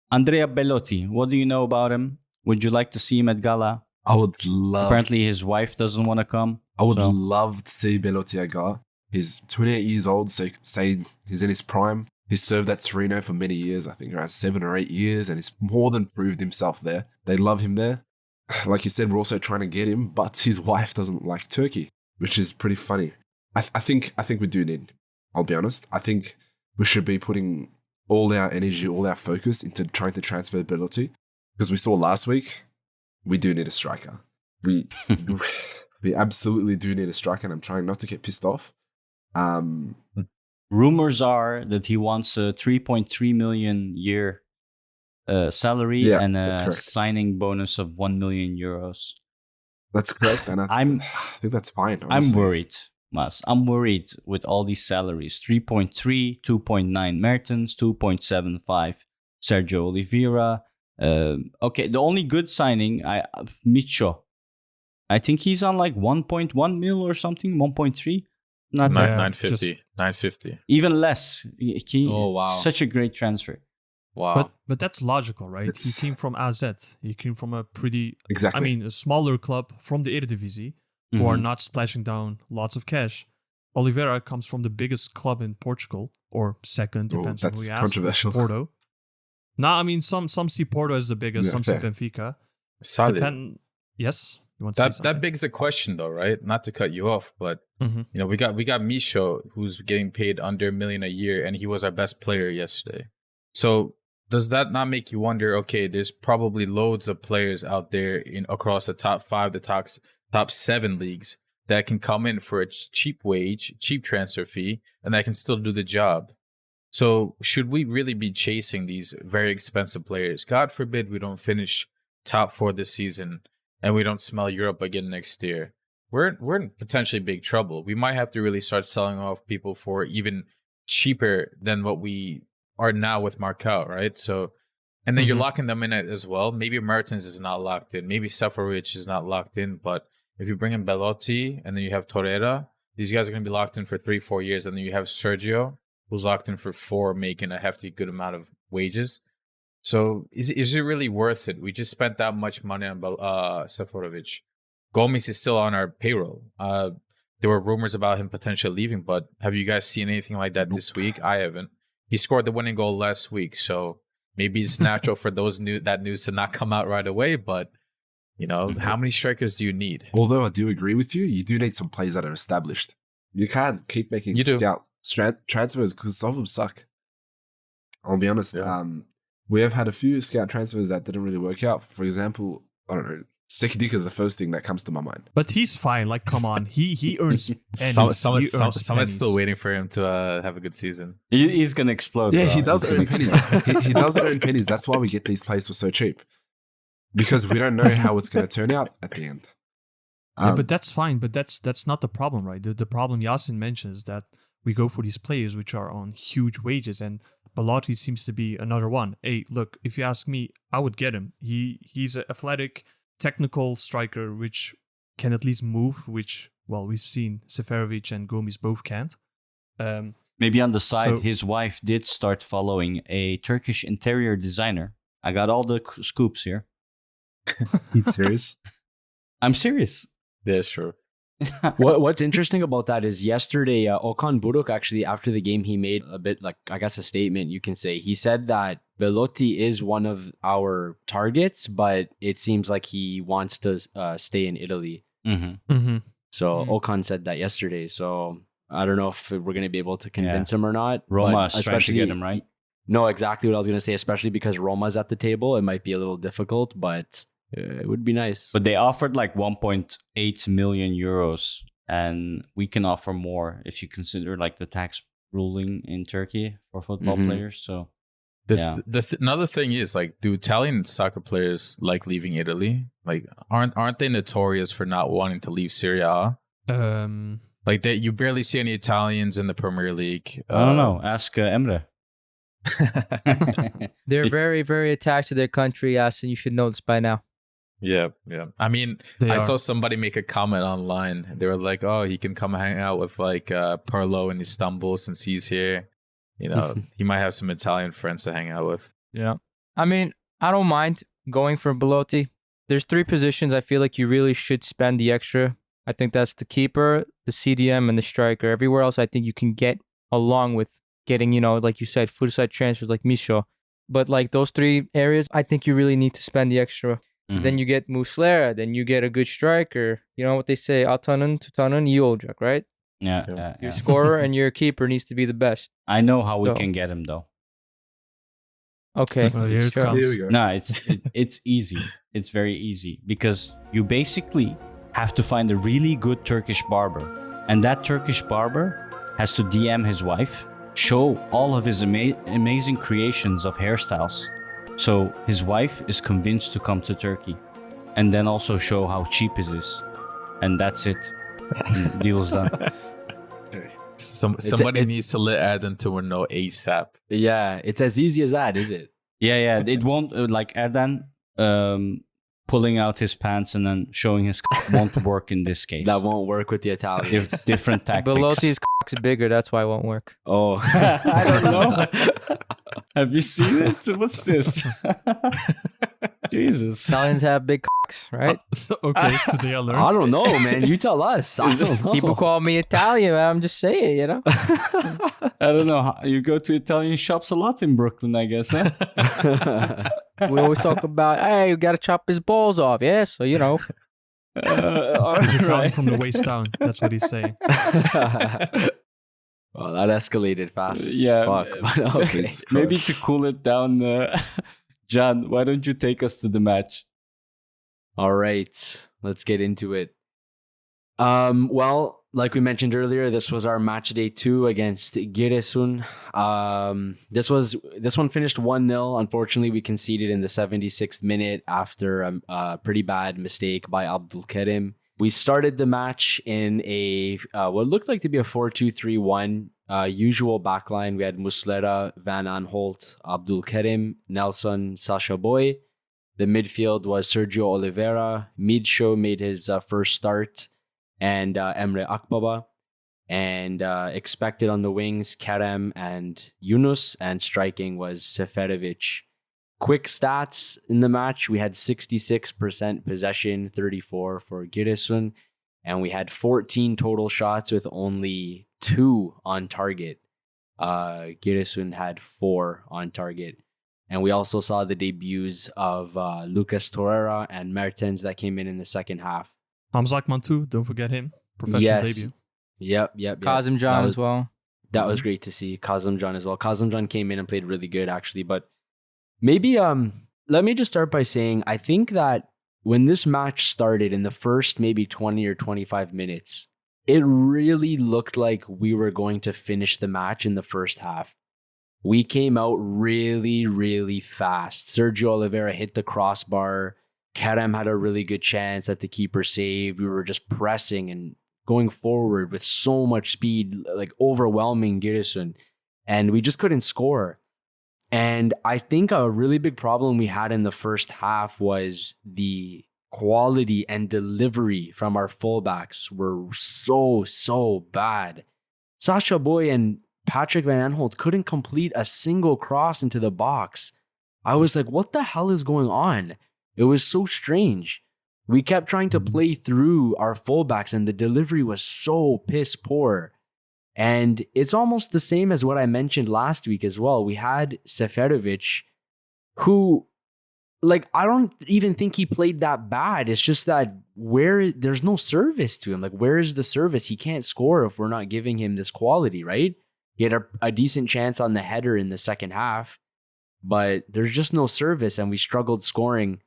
[SPEAKER 3] Andrea Belotti, what do you know about him? Would you like to see him at Gala?
[SPEAKER 6] I would love.
[SPEAKER 3] Apparently his wife doesn't want to come.
[SPEAKER 6] I would love to see Belotti at Gala. He's 28 years old, so say he's in his prime. He's served at Torino for many years, I think around 7 or 8 years, and he's more than proved himself there. They love him there. Like you said, we're also trying to get him, but his wife doesn't like Turkey, which is pretty funny. I think we do need, I'll be honest, I think we should be putting all our energy, all our focus into trying to transfer Belotti, because we saw last week, we do need a striker. We absolutely do need a striker, and I'm trying not to get pissed off.
[SPEAKER 3] Rumors are that he wants a 3.3 million year salary and a signing bonus of 1 million euros.
[SPEAKER 6] That's correct, and I think that's fine. Honestly.
[SPEAKER 3] I'm worried, Mas. I'm worried with all these salaries. 3.3, 2.9 Mertens, 2.75 Sergio Oliveira. Okay, the only good signing, Micho. I think he's on like 1.1 mil or something, 1.3. Not
[SPEAKER 5] 950.
[SPEAKER 3] Even less.
[SPEAKER 7] Oh, wow.
[SPEAKER 3] Such a great transfer.
[SPEAKER 7] Wow.
[SPEAKER 8] But that's logical, right? He came from AZ. He came from a pretty, a smaller club from the Eredivisie who are not splashing down lots of cash. Oliveira comes from the biggest club in Portugal, or second, depends on who you ask.
[SPEAKER 6] Controversial.
[SPEAKER 8] Porto. Some see Porto as the biggest, some see Benfica.
[SPEAKER 5] Salih.
[SPEAKER 8] Yes? You want to say something?
[SPEAKER 5] That begs a question though, right? Not to cut you off, but we got Micho, who's getting paid under $1 million a year, and he was our best player yesterday. So does that not make you wonder, okay, there's probably loads of players out there across the top 5, the top 7 leagues that can come in for a cheap wage, cheap transfer fee, and that can still do the job. So should we really be chasing these very expensive players? God forbid we don't finish top 4 this season and we don't smell Europe again next year. We're in potentially big trouble. We might have to really start selling off people for even cheaper than what we are now with Markel, right? So, and then you're locking them in as well. Maybe Mertens is not locked in. Maybe Seferovic is not locked in. But if you bring in Belotti and then you have Torreira, these guys are going to be locked in for 3-4 years. And then you have Sergio, who's locked in for 4, making a hefty good amount of wages. So is it really worth it? We just spent that much money on Seferovic. Gomes is still on our payroll. There were rumors about him potentially leaving, but have you guys seen anything like that this week? I haven't. He scored the winning goal last week, so maybe it's natural for that news to not come out right away. But how many strikers do you need?
[SPEAKER 6] Although I do agree with you, you do need some players that are established. You can't keep making scout transfers because some of them suck. I'll be honest.
[SPEAKER 5] Yeah.
[SPEAKER 6] We have had a few scout transfers that didn't really work out. For example, I don't know. Sekidika is the first thing that comes to my mind.
[SPEAKER 8] But he's fine. Like, come on, he earns pennies.
[SPEAKER 5] Someone's still waiting for him to have a good season.
[SPEAKER 3] He's gonna explode.
[SPEAKER 6] Yeah,
[SPEAKER 3] bro.
[SPEAKER 6] he does earn pennies. he does earn pennies. That's why we get these players for so cheap, because we don't know how it's going to turn out at the end.
[SPEAKER 8] Yeah, but that's fine. But that's not the problem, right? The problem Yasin mentions that we go for these players which are on huge wages, and Belotti seems to be another one. Hey, look, if you ask me, I would get him. He's an athletic, technical striker which can at least move, which, well, we've seen Seferovic and Gomes both can't.
[SPEAKER 3] Maybe on the side, his wife did start following a Turkish interior designer. I got all the scoops here.
[SPEAKER 6] He's serious?
[SPEAKER 3] I'm serious.
[SPEAKER 5] That's true.
[SPEAKER 7] What's interesting about that is yesterday, Okan Buruk actually, after the game, he made a bit like, I guess, a statement, you can say. He said that Belotti is one of our targets, but it seems like he wants to stay in Italy. So Okan said that yesterday. So I don't know if we're going to be able to convince him or not.
[SPEAKER 3] Roma is trying to get him, right?
[SPEAKER 7] No, exactly what I was going to say, especially because Roma's at the table. It might be a little difficult, but it would be nice.
[SPEAKER 3] But they offered like 1.8 million euros, and we can offer more if you consider like the tax ruling in Turkey for football players. So
[SPEAKER 5] another thing is, like, do Italian soccer players like leaving Italy? Like, aren't they notorious for not wanting to leave Serie A? Like, you barely see any Italians in the Premier League.
[SPEAKER 3] I don't know. Ask Emre.
[SPEAKER 4] They're very, very attached to their country, Yasin. You should know this by now.
[SPEAKER 5] Yeah. I mean, I saw somebody make a comment online. They were like, "Oh, he can come hang out with like Parlo in Istanbul since he's here. He might have some Italian friends to hang out with."
[SPEAKER 4] Yeah. I mean, I don't mind going for Belotti. There's 3 positions I feel like you really should spend the extra. I think that's the keeper, the CDM, and the striker. Everywhere else, I think you can get along with getting, like you said, footside transfers like Misho. But like those 3 areas, I think you really need to spend the extra. Then you get Muslera, then you get a good striker. You know what they say, Atanın, Tutanın, iyi olacak, right?
[SPEAKER 3] Yeah.
[SPEAKER 4] Your scorer and your keeper needs to be the best.
[SPEAKER 3] I know how we can get him though.
[SPEAKER 4] Okay.
[SPEAKER 8] Well, here it comes.
[SPEAKER 6] Here we go.
[SPEAKER 3] No, it's easy. It's very easy because you basically have to find a really good Turkish barber, and that Turkish barber has to DM his wife, show all of his amazing creations of hairstyles. So his wife is convinced to come to Turkey, and then also show how cheap it is, and that's it. Deal's done.
[SPEAKER 5] Somebody needs to let Erdem to know ASAP.
[SPEAKER 7] Yeah, it's as easy as that, is it?
[SPEAKER 3] Yeah. It won't like Erden pulling out his pants and then showing his won't work in this case.
[SPEAKER 7] That won't work with the Italians.
[SPEAKER 3] Different tactics.
[SPEAKER 4] Belotti's is bigger, that's why it won't work.
[SPEAKER 7] Oh,
[SPEAKER 3] I don't know. Have you seen it? What's this? Jesus.
[SPEAKER 4] Italians have big cocks, right?
[SPEAKER 8] Okay, today I learned.
[SPEAKER 7] I don't know, man. You tell us. I don't know.
[SPEAKER 4] People call me Italian. I'm just saying,
[SPEAKER 3] I don't know. You go to Italian shops a lot in Brooklyn, I guess, huh?
[SPEAKER 4] We always talk about, hey, you got to chop his balls off. Yeah, so,
[SPEAKER 8] He's Italian from the waist down. That's what he's saying.
[SPEAKER 7] Well, that escalated fast as
[SPEAKER 3] Yeah,
[SPEAKER 7] fuck. But okay.
[SPEAKER 3] Maybe to cool it down, John, why don't you take us to the match?
[SPEAKER 7] All right, let's get into it. Well, like we mentioned earlier, this was our match day 2 against Giresun. This one finished 1-0. Unfortunately, we conceded in the 76th minute after a pretty bad mistake by Abdulkarim. We started the match in a what looked like to be a 4-2-3-1 usual backline. We had Muslera, Van Aanholt, Abdulkarim, Nelsson, Sacha Boey. The midfield was Sergio Oliveira. Midshow made his first start, and Emre Akbaba. And expected on the wings, Kerem and Yunus, and striking was Seferovic. Quick stats in the match, we had 66% possession, 34 for Giresun, and we had 14 total shots with only 2 on target. Giresun had 4 on target. And we also saw the debuts of Lucas Torreira and Mertens that came in the second half.
[SPEAKER 8] Hamza Akman too, don't forget him. Professional debut.
[SPEAKER 7] Yep.
[SPEAKER 4] Kazim Can as well.
[SPEAKER 7] That was great to see. Kazim Can as well. Kazim Can came in and played really good, actually. But maybe let me just start by saying I think that when this match started in the first maybe 20 or 25 minutes, it really looked like we were going to finish the match in the first half. We came out really, really fast. Sergio Oliveira hit the crossbar. Kerem had a really good chance that the keeper saved. We were just pressing and going forward with so much speed, like overwhelming Giresun. And we just couldn't score. And I think a really big problem we had in the first half was the quality and delivery from our fullbacks were so bad. Sacha Boey and Patrick Van Aanholt couldn't complete a single cross into the box. I was like, what the hell is going on? It was so strange. We kept trying to play through our fullbacks and the delivery was so piss poor. And it's almost the same as what I mentioned last week as well. We had Seferovic, who, like, I don't even think he played that bad. It's just that there's no service to him. Like, where is the service? He can't score if we're not giving him this quality, right? He had a decent chance on the header in the second half, but there's just no service and we struggled scoring.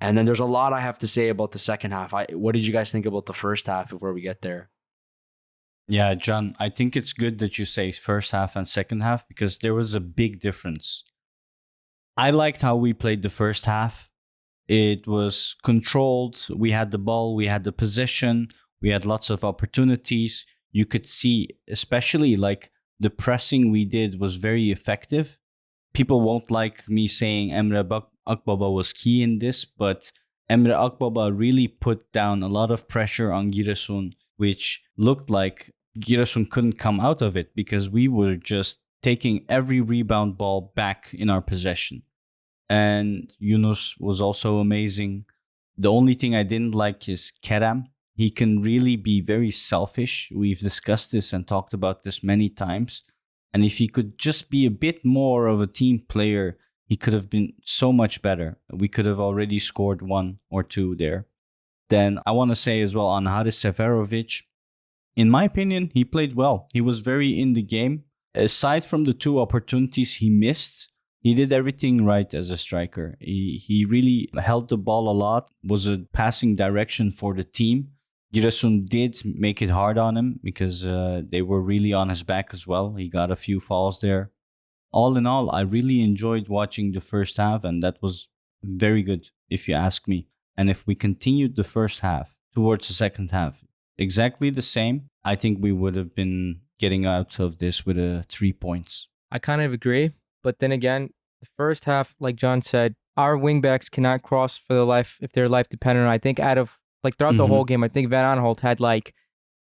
[SPEAKER 7] And then there's a lot I have to say about the second half. What did you guys think about the first half before we get there?
[SPEAKER 3] Yeah, John, I think it's good that you say first half and second half because there was a big difference. I liked how we played the first half. It was controlled. We had the ball. We had the possession. We had lots of opportunities. You could see, especially like the pressing we did was very effective. People won't like me saying Emre Akbaba was key in this, but Emre Akbaba really put down a lot of pressure on Giresun, which looked like Giresun couldn't come out of it because we were just taking every rebound ball back in our possession. And Yunus was also amazing. The only thing I didn't like is Kerem. He can really be very selfish. We've discussed this and talked about this many times. And if he could just be a bit more of a team player, he could have been so much better. We could have already scored 1 or 2 there. Then I want to say as well on Haris Seferovic, in my opinion, he played well. He was very in the game. Aside from the 2 opportunities he missed, he did everything right as a striker. He really held the ball a lot, was a passing direction for the team. Giresun did make it hard on him because they were really on his back as well. He got a few fouls there. All in all, I really enjoyed watching the first half, and that was very good, if you ask me. And if we continued the first half towards the second half, exactly the same, I think we would have been getting out of this with 3 points.
[SPEAKER 4] I kind of agree. But then again, the first half, like John said, our wingbacks cannot cross for their life if their life depended on it. I think throughout the whole game, I think Van Aanholt had like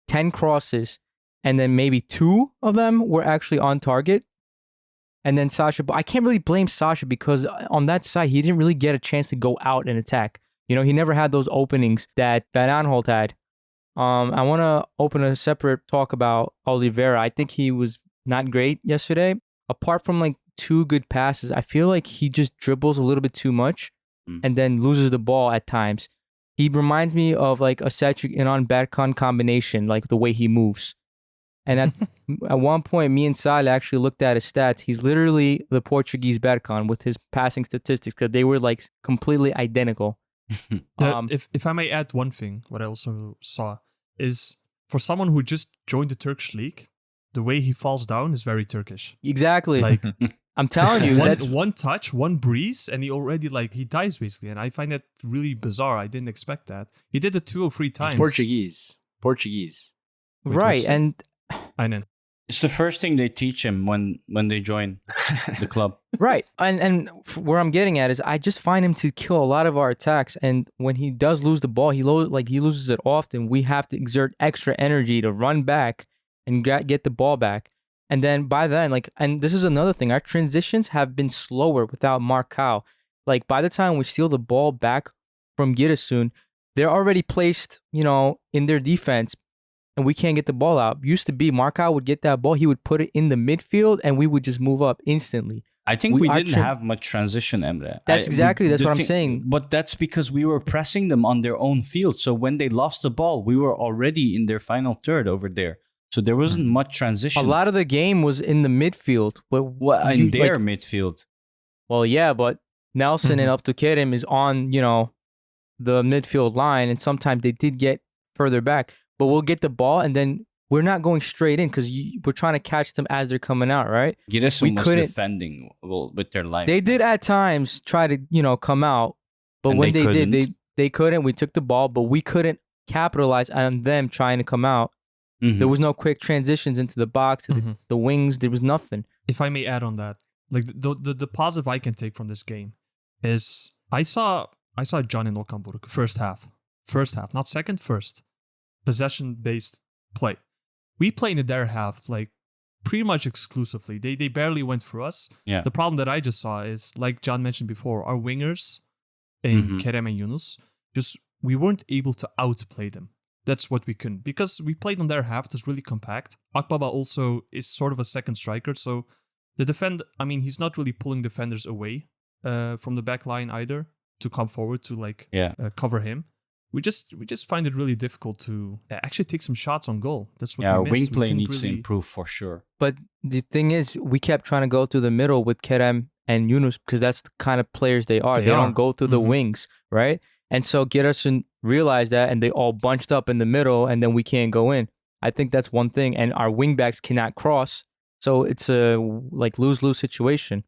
[SPEAKER 4] 10 crosses, and then maybe 2 of them were actually on target. And then Sacha, but I can't really blame Sacha because on that side, he didn't really get a chance to go out and attack. You know, he never had those openings that Van Aanholt had. I want to open a separate talk about Oliveira. I think he was not great yesterday. Apart from like 2 good passes, I feel like he just dribbles a little bit too much and then loses the ball at times. He reminds me of like a Selçuk Inan Berkan combination, like the way he moves. And at one point, me and Salih actually looked at his stats. He's literally the Portuguese Berkan with his passing statistics because they were like completely identical.
[SPEAKER 8] If I may add one thing, what I also saw is for someone who just joined the Turkish league, the way he falls down is very Turkish.
[SPEAKER 4] Exactly.
[SPEAKER 8] Like
[SPEAKER 4] I'm telling you, that's
[SPEAKER 8] one touch, one breeze, and he already he dies basically. And I find that really bizarre. I didn't expect that. He did it 2 or 3 times.
[SPEAKER 7] It's Portuguese.
[SPEAKER 4] right. And
[SPEAKER 8] I know.
[SPEAKER 3] It's the first thing they teach him when they join the club.
[SPEAKER 4] right. And where I'm getting at is I just find him to kill a lot of our attacks. And when he does lose the ball, he loses it often. We have to exert extra energy to run back and get the ball back. And then by then, and this is another thing, our transitions have been slower without Marcao. Like by the time we steal the ball back from Giresun, they're already placed, in their defense, and we can't get the ball out. Used to be Marcao would get that ball, he would put it in the midfield, and we would just move up instantly.
[SPEAKER 3] I think we didn't have much transition, Emre.
[SPEAKER 4] That's what I'm saying.
[SPEAKER 3] But that's because we were pressing them on their own field. So when they lost the ball, we were already in their final third over there. So there wasn't much transition.
[SPEAKER 4] A lot of the game was in the midfield.
[SPEAKER 3] In their midfield.
[SPEAKER 4] Well, yeah, but Nelson and Abdülkerim is on, the midfield line, and sometimes they did get further back. But we'll get the ball, and then we're not going straight in because we're trying to catch them as they're coming out, right?
[SPEAKER 3] Giresun was defending with their life.
[SPEAKER 4] They did at times try to, come out, but when they did, they couldn't. We took the ball, but we couldn't capitalize on them trying to come out. Mm-hmm. There was no quick transitions into the box, the wings. There was nothing.
[SPEAKER 8] If I may add on that, like the positive I can take from this game is I saw John in Okan Buruk first half, not second, first possession based play. We played in their half like pretty much exclusively. They barely went for us.
[SPEAKER 3] Yeah.
[SPEAKER 8] The problem that I just saw is, like John mentioned before, our wingers in Kerem and Yunus, just we weren't able to outplay them. That's what we couldn't, because we played on their half. It was really compact. Akbaba also is sort of a second striker, so he's not really pulling defenders away from the back line either to come forward to cover him. We just find it really difficult to actually take some shots on goal. That's what we missed.
[SPEAKER 3] Wing play needs to improve for sure.
[SPEAKER 4] But the thing is, we kept trying to go through the middle with Kerem and Yunus because that's the kind of players they are. They don't go through the wings, right? And so Giresun realized that, and they all bunched up in the middle, and then we can't go in. I think that's one thing. And our wingbacks cannot cross, so it's a lose-lose situation.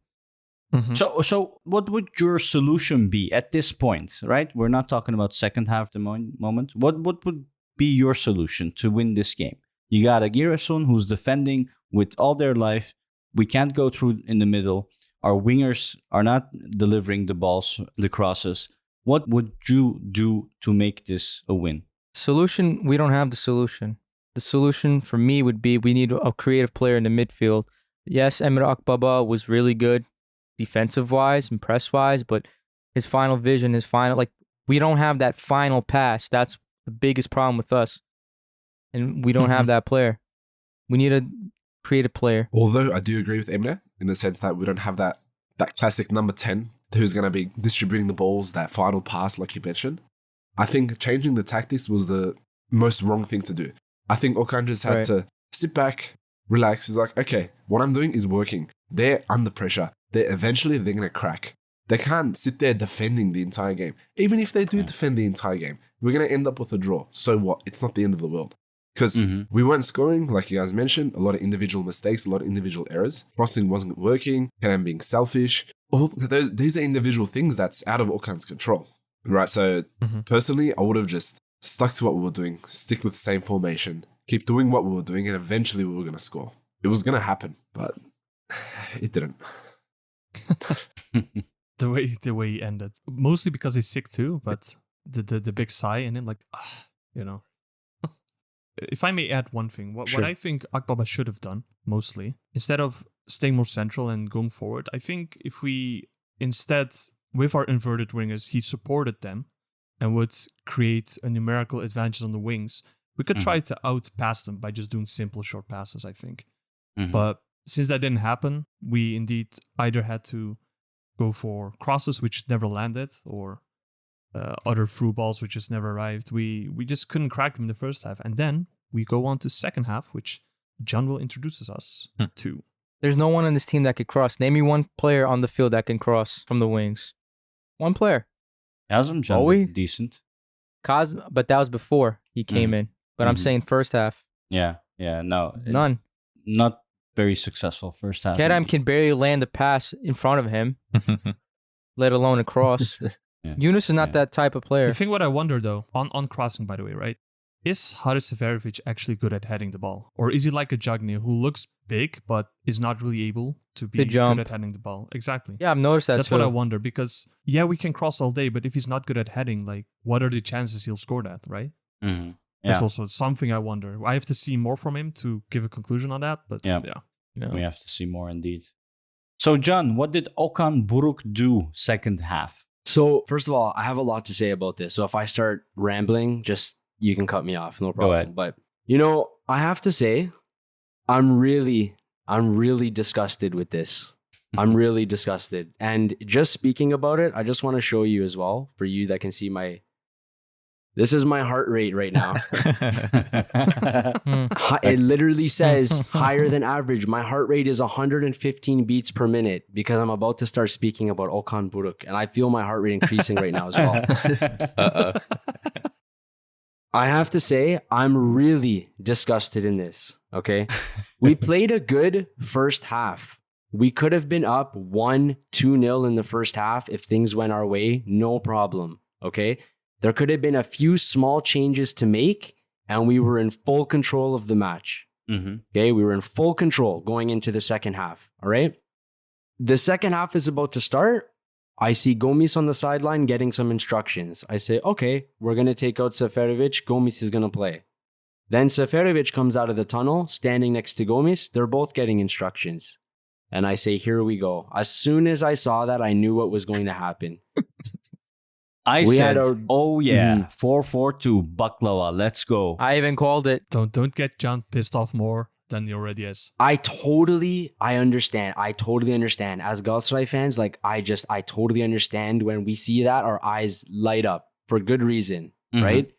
[SPEAKER 3] Mm-hmm. So what would your solution be at this point, right? We're not talking about second half at the moment. What would be your solution to win this game? You got a Giresun who's defending with all their life. We can't go through in the middle. Our wingers are not delivering the balls, the crosses. What would you do to make this a win?
[SPEAKER 4] Solution, we don't have the solution. The solution for me would be we need a creative player in the midfield. Yes, Emre Akbaba was really good defensive-wise and press-wise, but his final vision, we don't have that final pass. That's the biggest problem with us. And we don't have that player. We need a creative player.
[SPEAKER 6] Although I do agree with Emre in the sense that we don't have that classic number 10 who's going to be distributing the balls, that final pass like you mentioned. I think changing the tactics was the most wrong thing to do. I think Okan just had to sit back, relax. He's like, okay, what I'm doing is working. They're under pressure. Eventually they're going to crack. They can't sit there defending the entire game. Even if they do defend the entire game, we're going to end up with a draw. So what? It's not the end of the world. Because we weren't scoring, like you guys mentioned, a lot of individual mistakes, a lot of individual errors. Crossing wasn't working, Kerem being selfish. These are individual things that's out of Okan's control. Right, so personally, I would have just stuck to what we were doing, stick with the same formation, keep doing what we were doing, and eventually we were going to score. It was going to happen, but it didn't.
[SPEAKER 8] the way he ended, mostly because he's sick too, but the big sigh in him, If I may add one thing, what I think Akbaba should have done, mostly, instead of staying more central and going forward, I think if we instead, with our inverted wingers, he supported them and would create a numerical advantage on the wings, we could try to outpass them by just doing simple short passes, I think. But since that didn't happen, we indeed either had to go for crosses, which never landed, or other through balls which just never arrived. We just couldn't crack them in the first half. And then we go on to second half, which John will introduce us to.
[SPEAKER 4] There's no one on this team that could cross. Name me one player on the field that can cross from the wings. One player.
[SPEAKER 3] Kazım Can
[SPEAKER 4] Bowie?
[SPEAKER 3] looked decent.
[SPEAKER 4] But that was before he came in. But I'm saying first half.
[SPEAKER 3] Yeah, no.
[SPEAKER 4] None.
[SPEAKER 3] Not very successful first half.
[SPEAKER 4] Kerem can barely land the pass in front of him, let alone a cross.
[SPEAKER 3] Yeah.
[SPEAKER 4] Yunus is not that type of player.
[SPEAKER 8] The thing what I wonder though, on crossing by the way, right? Is Haris Seferovic actually good at heading the ball? Or is he like a Jagni who looks big but is not really able to be good at heading the ball? Exactly.
[SPEAKER 4] Yeah, I've noticed that
[SPEAKER 8] That's
[SPEAKER 4] too.
[SPEAKER 8] what I wonder because, yeah, we can cross all day, but if he's not good at heading, like, what are the chances he'll score that, right?
[SPEAKER 3] Mm-hmm. Yeah.
[SPEAKER 8] That's also something I wonder. I have to see more from him to give a conclusion on that, but yeah.
[SPEAKER 3] We have to see more indeed. So, John, what did Okan Buruk do second half?
[SPEAKER 7] So, first of all, I have a lot to say about this. So if I start rambling, just you can cut me off, no problem.
[SPEAKER 3] Go ahead.
[SPEAKER 7] But, I have to say, I'm really disgusted with this. I'm really disgusted. And just speaking about it, I just want to show you as well, for you that can see this is my heart rate right now. It literally says higher than average. My heart rate is 115 beats per minute because I'm about to start speaking about Okan Buruk. And I feel my heart rate increasing right now as well. I have to say, I'm really disgusted in this, okay? We played a good first half. We could have been up 1-2-0 in the first half if things went our way, no problem, okay? There could have been a few small changes to make, and we were in full control of the match. Okay, we were in full control going into the second half, all right? The second half is about to start. I see Gomis on the sideline getting some instructions. I say, okay, we're going to take out Seferovic. Gomis is going to play. Then Seferovic comes out of the tunnel, standing next to Gomis. They're both getting instructions. And I say, here we go. As soon as I saw that, I knew what was going to happen.
[SPEAKER 3] I said, 4-4-2, Baklava, let's go.
[SPEAKER 4] I even called it.
[SPEAKER 8] Don't get John pissed off more than he already is.
[SPEAKER 7] I understand. I totally understand. As Galatasaray fans, I totally understand when we see that, our eyes light up for good reason, right?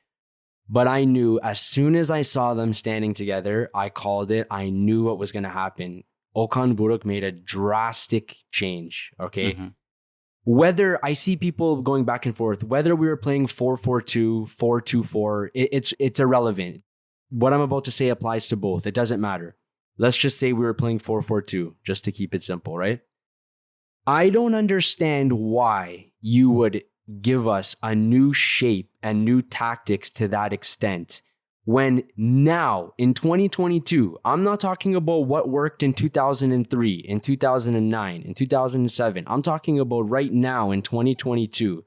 [SPEAKER 7] But I knew as soon as I saw them standing together, I called it. I knew what was going to happen. Okan Buruk made a drastic change, okay? Whether I see people going back and forth, whether we were playing 4-4-2, 4-2-4, it's irrelevant. What I'm about to say applies to both. It doesn't matter. Let's just say we were playing 4-4-2, just to keep it simple, right? I don't understand why you would give us a new shape and new tactics to that extent when now in 2022, I'm not talking about what worked in 2003, in 2009, in 2007. I'm talking about right now in 2022.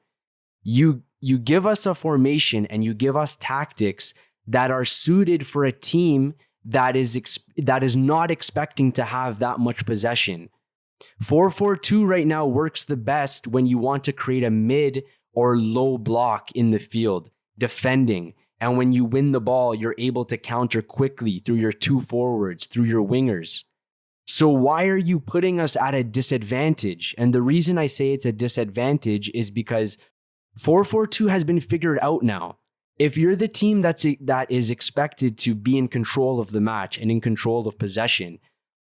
[SPEAKER 7] You give us a formation and you give us tactics that are suited for a team that is not expecting to have that much possession. 4-4-2 right now works the best when you want to create a mid or low block in the field, defending. And when you win the ball, you're able to counter quickly through your two forwards, through your wingers. So why are you putting us at a disadvantage? And the reason I say it's a disadvantage is because 4-4-2 has been figured out now. If you're the team that is expected to be in control of the match and in control of possession,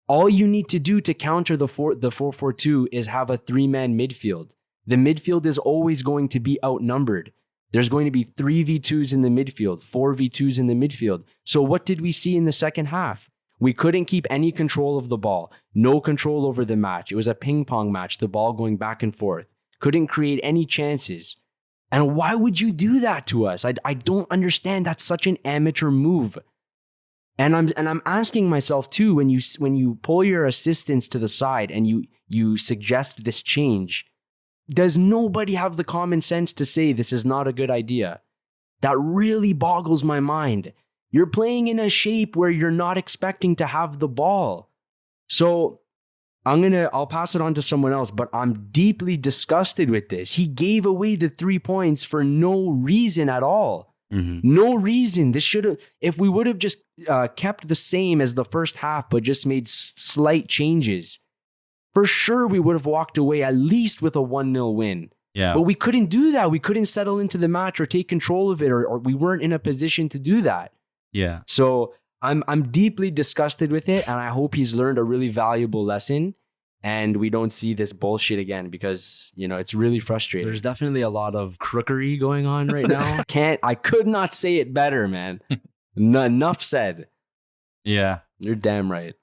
[SPEAKER 7] all you need to do to counter the 4-4-2 is have a three-man midfield. The midfield is always going to be outnumbered. There's going to be 3v2s in the midfield, 4v2s in the midfield. So what did we see in the second half? We couldn't keep any control of the ball. No control over the match. It was a ping pong match, the ball going back and forth. Couldn't create any chances. And why would you do that to us? I don't understand. That's such an amateur move. And I'm asking myself too, when you pull your assistants to the side and you suggest this change, does nobody have the common sense to say this is not a good idea? That really boggles my mind. You're playing in a shape where you're not expecting to have the ball. So I'll pass it on to someone else, but I'm deeply disgusted with this. He gave away the 3 points for no reason at all. No reason. If we would have just kept the same as the first half, but just made slight changes, for sure we would have walked away at least with a 1-0 win.
[SPEAKER 3] Yeah.
[SPEAKER 7] But we couldn't do that. We couldn't settle into the match or take control of it, or we weren't in a position to do that.
[SPEAKER 3] Yeah.
[SPEAKER 7] So I'm deeply disgusted with it, and I hope he's learned a really valuable lesson and we don't see this bullshit again because, it's really frustrating. There's definitely a lot of crookery going on right now. I could not say it better, man. Enough said.
[SPEAKER 3] Yeah.
[SPEAKER 7] You're damn right.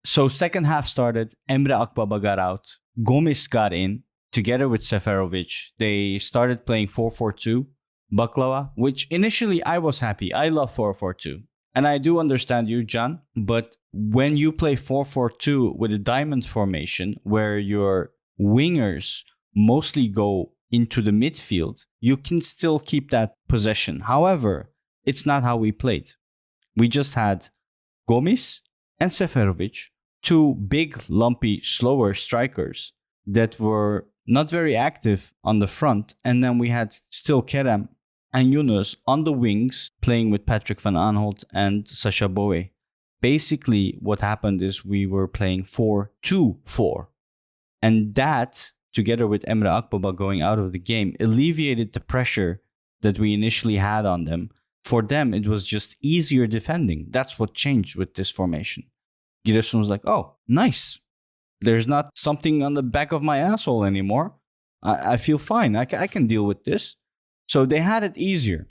[SPEAKER 3] So second half started. Emre Akbaba got out. Gomis got in together with Seferovic. They started playing 4-4-2 Baklava, which initially I was happy. I love 4-4-2. And I do understand you, John. But when you play 4-4-2 with a diamond formation where your wingers mostly go into the midfield, you can still keep that possession. However, it's not how we played. We just had Gomis and Seferovic, two big, lumpy, slower strikers that were not very active on the front. And then we had still Kerem and Yunus on the wings playing with Patrick van Aanholt and Sacha Boey. Basically, what happened is we were playing 4-2-4. And that, together with Emre Akbaba going out of the game, alleviated the pressure that we initially had on them. For them, it was just easier defending. That's what changed with this formation. Giresun was like, oh, nice. There's not something on the back of my asshole anymore. I feel fine. I can deal with this. So they had it easier.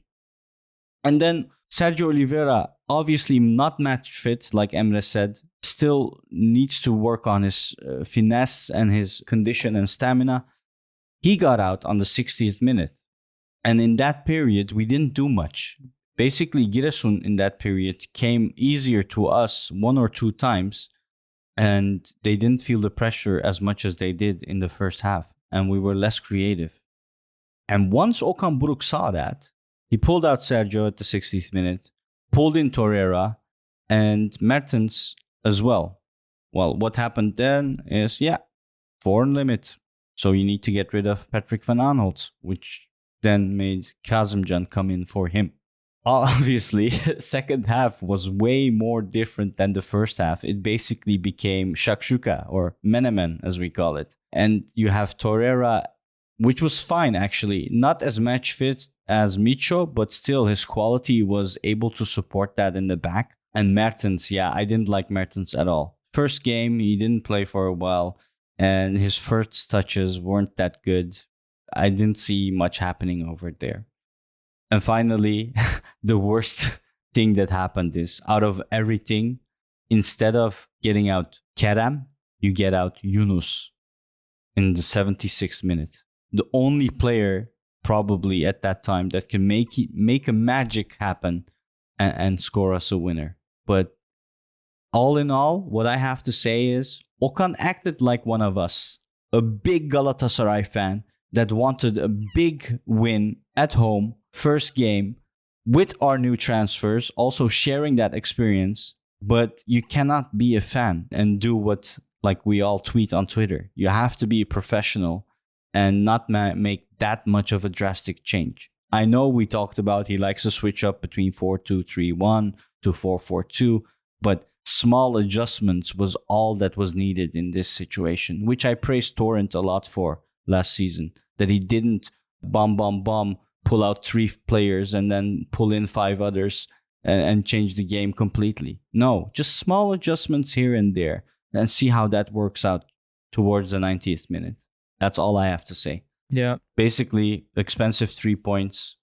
[SPEAKER 3] And then Sergio Oliveira, obviously not match fit, like Emre said, still needs to work on his finesse and his condition and stamina. He got out on the 60th minute. And in that period, we didn't do much. Basically, Giresun in that period came easier to us 1 or 2 times, and they didn't feel the pressure as much as they did in the first half, and we were less creative. And once Okan Buruk saw that, he pulled out Sergio at the 60th minute, pulled in Torreira, and Mertens as well. Well, what happened then is, foreign limit. So you need to get rid of Patrick van Aanholt, which then made Kazımcan come in for him. Obviously, second half was way more different than the first half. It basically became shakshuka or menemen, as we call it. And you have Torreira, which was fine, actually. Not as match fit as Micho, but still his quality was able to support that in the back. And Mertens, I didn't like Mertens at all. First game, he didn't play for a while. And his first touches weren't that good. I didn't see much happening over there. And finally, the worst thing that happened is, out of everything, instead of getting out Kerem, you get out Yunus in the 76th minute. The only player probably at that time that can make a magic happen and score us a winner. But all in all, what I have to say is, Okan acted like one of us, a big Galatasaray fan that wanted a big win at home, first game, with our new transfers, also sharing that experience. But you cannot be a fan and do what, like we all tweet on Twitter. You have to be a professional and not make that much of a drastic change. I know we talked about he likes to switch up between 4-2-3-1 to 4-4-2, but small adjustments was all that was needed in this situation, which I praised Torrent a lot for last season, that he didn't pull out 3 players and then pull in 5 others and change the game completely. No, just small adjustments here and there and see how that works out towards the 90th minute. That's all I have to say.
[SPEAKER 4] Yeah.
[SPEAKER 3] Basically, expensive 3 points.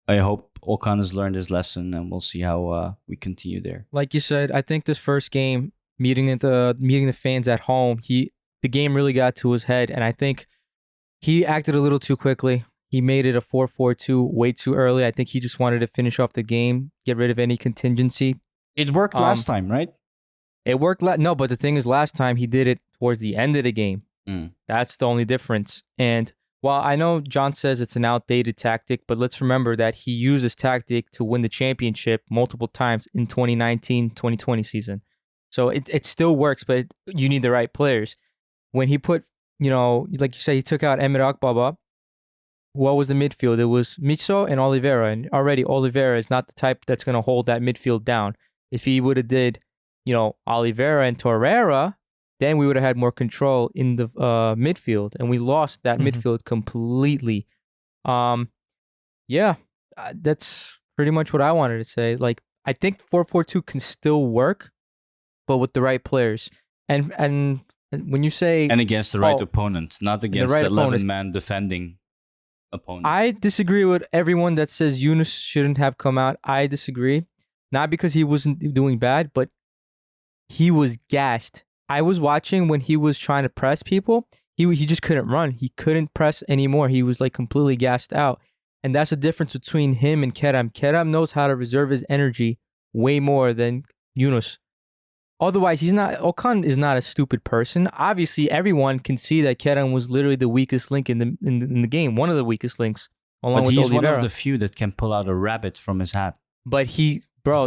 [SPEAKER 3] I hope Okan has learned his lesson, and we'll see how we continue there.
[SPEAKER 4] Like you said, I think this first game, meeting the fans at home, the game really got to his head, and I think he acted a little too quickly. He made it a 4-4-2 way too early. I think he just wanted to finish off the game, get rid of any contingency.
[SPEAKER 3] It worked last time, right?
[SPEAKER 4] It worked. No, but the thing is, last time he did it towards the end of the game. That's the only difference. And while I know John says it's an outdated tactic, but let's remember that he used this tactic to win the championship multiple times in 2019-2020 season. So it still works, but you need the right players. When he put, like you said, he took out Emre Akbaba. What was the midfield? It was Micho and Oliveira. And already Oliveira is not the type that's going to hold that midfield down. If he would have did, Oliveira and Torreira, then we would have had more control in the midfield, and we lost that midfield completely. That's pretty much what I wanted to say. Like, I think 4-4-2 can still work, but with the right players. And when you say
[SPEAKER 3] And against the right opponent, not against
[SPEAKER 4] right
[SPEAKER 3] the 11-man defending opponent.
[SPEAKER 4] I disagree with everyone that says Yunus shouldn't have come out. I disagree. Not because he wasn't doing bad, but he was gassed. I was watching when he was trying to press people. He just couldn't run. He couldn't press anymore. He was like completely gassed out. And that's the difference between him and Kerem. Kerem knows how to reserve his energy way more than Yunus. Otherwise, Okan is not a stupid person. Obviously, everyone can see that Kerem was literally the weakest link in the game. One of the weakest links, along with
[SPEAKER 3] he's
[SPEAKER 4] Oliveira.
[SPEAKER 3] one of the few that can pull out a rabbit from his hat.
[SPEAKER 4] But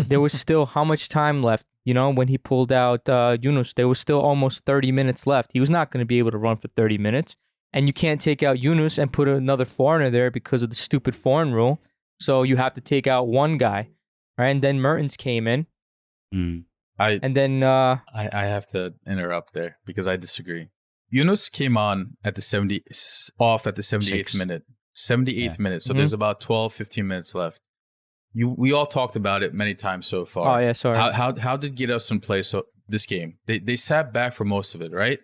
[SPEAKER 4] there was still how much time left? When he pulled out Yunus, there was still almost 30 minutes left. He was not going to be able to run for 30 minutes. And you can't take out Yunus and put another foreigner there because of the stupid foreign rule. So you have to take out one guy, right? And then Mertens came in.
[SPEAKER 5] I have to interrupt there because I disagree. Yunus came on at the 78th minute. 78th minute. So there's about 12, 15 minutes left. We all talked about it many times so far.
[SPEAKER 4] Oh yeah, sorry.
[SPEAKER 5] How did Giresun play this game? They sat back for most of it, right?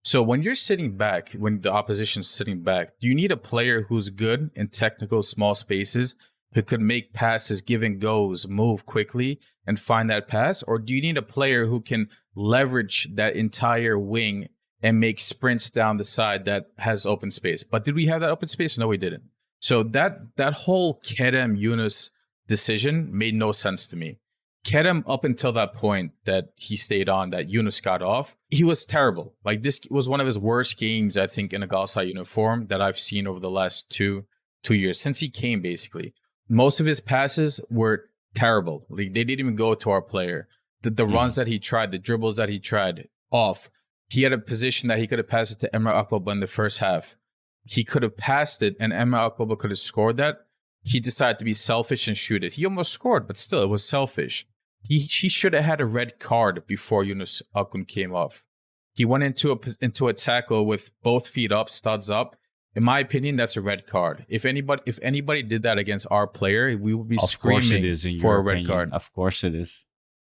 [SPEAKER 5] So when you're sitting back, when the opposition's sitting back, do you need a player who's good in technical small spaces, who could make passes, give and goes, move quickly, and find that pass? Or do you need a player who can leverage that entire wing and make sprints down the side that has open space? But did we have that open space? No, we didn't. So that whole Kerem Yunus decision made no sense to me. Kerem, up until that point that he stayed on, that Yunus got off, he was terrible. Like, this was one of his worst games, I think, in a Galatasaray uniform that I've seen over the last two years, since he came, basically. Most of his passes were terrible. Like, they didn't even go to our player. The runs that he tried, the dribbles that he tried, off. He had a position that he could have passed it to Emre Akbaba in the first half. He could have passed it, and Emre Akbaba could have scored that. He decided to be selfish and shoot it. He almost scored, but still, it was selfish. He should have had a red card before Yunus Akun came off. He went into a tackle with both feet up, studs up. In my opinion, that's a red card. If anybody did that against our player, we would be screaming for a red card.
[SPEAKER 3] Of course it is.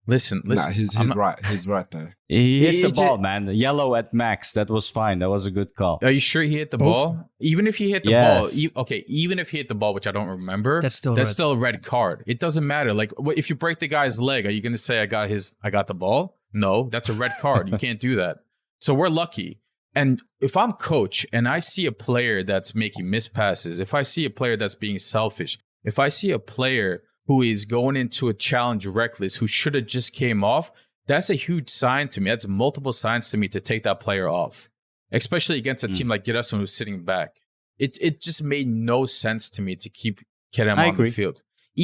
[SPEAKER 5] Listen.
[SPEAKER 6] Nah, he's right. He's right though.
[SPEAKER 3] He hit the ball, man. Yellow at max. That was fine. That was a good call.
[SPEAKER 5] Are you sure he hit the ball? Even if he hit the ball, even if he hit the ball, which I don't remember, that's still a red card. It doesn't matter. Like, if you break the guy's leg, are you going to say I got the ball? No, that's a red card. You can't do that. So we're lucky. And if I'm coach and I see a player that's making missed passes, if I see a player that's being selfish, if I see a player who is going into a challenge reckless, who should have just came off, that's a huge sign to me. That's multiple signs to me to take that player off, especially against a team like Giresun who's sitting back. It just made no sense to me to keep Kerem on the field.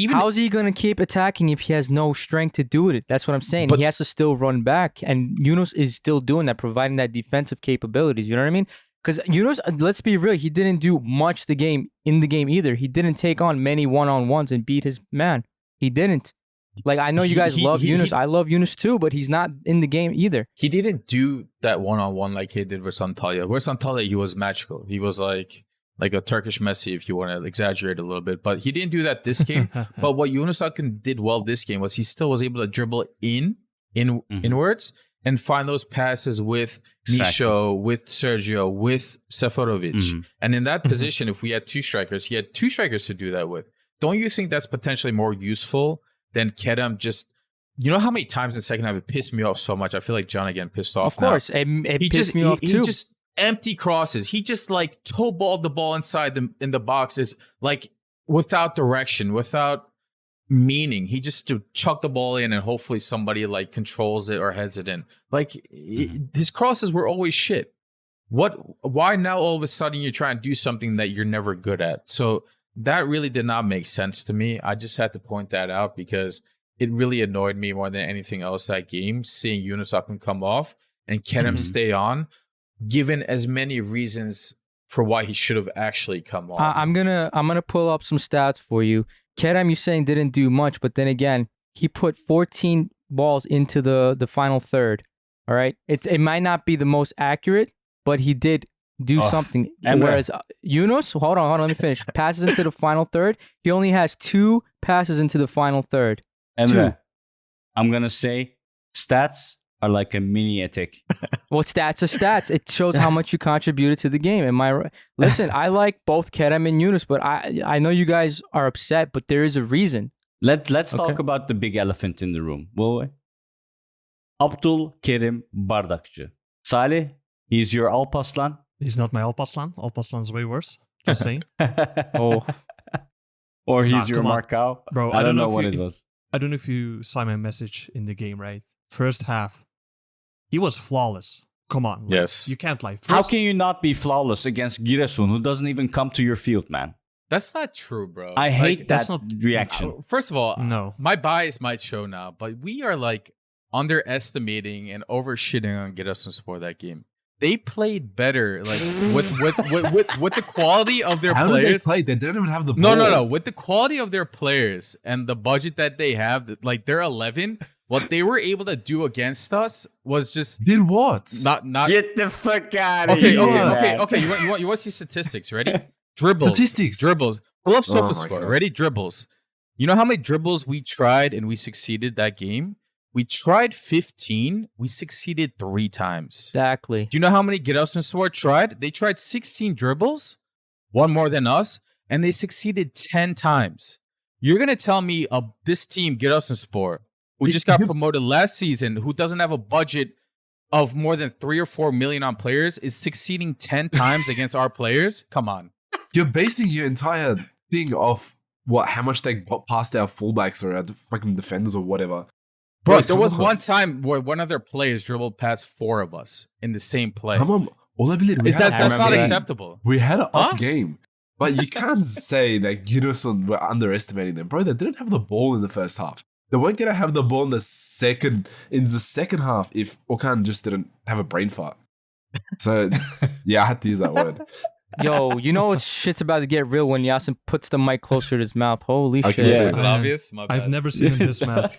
[SPEAKER 4] How is he going to keep attacking if he has no strength to do it? That's what I'm saying. He has to still run back, and Yunus is still doing that, providing that defensive capabilities. You know what I mean? Because Yunus, let's be real, he didn't do much in the game either. He didn't take on many one-on-ones and beat his man. He didn't. Like, I know you guys love Yunus. I love Yunus too, but he's not in the game either.
[SPEAKER 5] He didn't do that one-on-one like he did with Antalya. With Antalya, he was magical. He was like a Turkish Messi, if you want to exaggerate a little bit. But he didn't do that this game. But what Yunus Akın did well this game was he still was able to dribble inwards and find those passes with Misho, with Sergio, with Seferovic. And in that position, if we had two strikers, he had two strikers to do that with. Don't you think that's potentially more useful than Kerem just... You know how many times in the second half it pissed me off so much? I feel like John again pissed off.
[SPEAKER 4] Of course, it pissed me off too.
[SPEAKER 5] He just empty crosses. He just like toe balled the ball inside in the boxes, like without direction, without meaning. He just chucked the ball in and hopefully somebody like controls it or heads it in. Like his crosses were always shit. Why now all of a sudden you're trying to do something that you're never good at? So that really did not make sense to me. I just had to point that out because it really annoyed me more than anything else that game, seeing Yunus Akın come off and Kerem stay on, given as many reasons for why he should have actually come off.
[SPEAKER 4] I'm gonna pull up some stats for you. Kerem, you're saying didn't do much, but then again, he put 14 balls into the final third. All right, it might not be the most accurate, but he did do something.
[SPEAKER 3] Emre.
[SPEAKER 4] Whereas Yunus, hold on, let me finish. Passes into the final third. He only has 2 passes into the final third.
[SPEAKER 3] Emre, I'm going to say stats are like a mini ethic.
[SPEAKER 4] Well, stats are stats. It shows how much you contributed to the game. Am I right? Listen, I like both Kerem and Yunus, but I know you guys are upset, but there is a reason.
[SPEAKER 3] Let's talk about the big elephant in the room, will we? Abdul Kerim Bardakçı. Salih, he's your Alpaslan.
[SPEAKER 8] He's not my Alpaslan. Alpaslan's way worse. Just saying.
[SPEAKER 4] Oh.
[SPEAKER 3] Or he's your
[SPEAKER 8] come on.
[SPEAKER 3] Marcao.
[SPEAKER 8] Bro,
[SPEAKER 3] I don't know what it was.
[SPEAKER 8] I don't know if you saw my message in the game, right? First half, he was flawless. Come on.
[SPEAKER 5] Yes.
[SPEAKER 8] You can't lie.
[SPEAKER 3] How can you not be flawless against Giresun, who doesn't even come to your field, man?
[SPEAKER 5] That's not true, bro.
[SPEAKER 3] I hate that
[SPEAKER 8] not-
[SPEAKER 3] reaction.
[SPEAKER 5] First of all,
[SPEAKER 8] No.
[SPEAKER 5] my bias might show now, but we are like underestimating and overshitting on Giresunspor that game. They played better, like with the quality of their
[SPEAKER 6] How did they
[SPEAKER 5] players.
[SPEAKER 6] play? They didn't even have the ball.
[SPEAKER 5] No. With the quality of their players and the budget that they have, like they're 11. What they were able to do against us was just
[SPEAKER 6] Did what?
[SPEAKER 5] not.
[SPEAKER 3] Get the fuck out of
[SPEAKER 5] Okay.
[SPEAKER 3] here. man.
[SPEAKER 5] You want to see statistics? Ready? Dribbles.
[SPEAKER 6] Statistics.
[SPEAKER 5] Dribbles. Pull up
[SPEAKER 6] Oh my
[SPEAKER 5] SofaScore.
[SPEAKER 6] God.
[SPEAKER 5] Ready? Dribbles. You know how many dribbles we tried and we succeeded that game? We tried 15. We succeeded 3 times.
[SPEAKER 4] Exactly.
[SPEAKER 5] Do you know how many Giresunspor tried? They tried 16 dribbles, one more than us, and they succeeded 10 times. You're going to tell me this team, Giresunspor, who just got promoted last season, who doesn't have a budget of more than 3 or 4 million on players, is succeeding 10 times against our players? Come on.
[SPEAKER 6] You're basing your entire thing off how much they got past our fullbacks or our fucking defenders or whatever.
[SPEAKER 5] Bro,
[SPEAKER 6] Like,
[SPEAKER 5] there
[SPEAKER 6] come
[SPEAKER 5] was
[SPEAKER 6] on.
[SPEAKER 5] one time where one of their players dribbled past 4 of us in the same play.
[SPEAKER 6] Come on, Olabilir. We
[SPEAKER 5] That's
[SPEAKER 6] had
[SPEAKER 5] not
[SPEAKER 4] that.
[SPEAKER 5] acceptable.
[SPEAKER 6] we had an off
[SPEAKER 5] Huh?
[SPEAKER 6] game, but you can't say that Giresun were underestimating them, bro. They didn't have the ball in the first half. They weren't gonna have the ball in the second half if Okan just didn't have a brain fart. So yeah, I had to use that word.
[SPEAKER 4] Yo, you know shit's about to get real when Yasin puts the mic closer to his mouth. Holy
[SPEAKER 6] I
[SPEAKER 4] shit.
[SPEAKER 6] can say
[SPEAKER 5] Is
[SPEAKER 6] that.
[SPEAKER 5] it obvious? My
[SPEAKER 8] I've
[SPEAKER 5] bad.
[SPEAKER 8] never seen him this mad.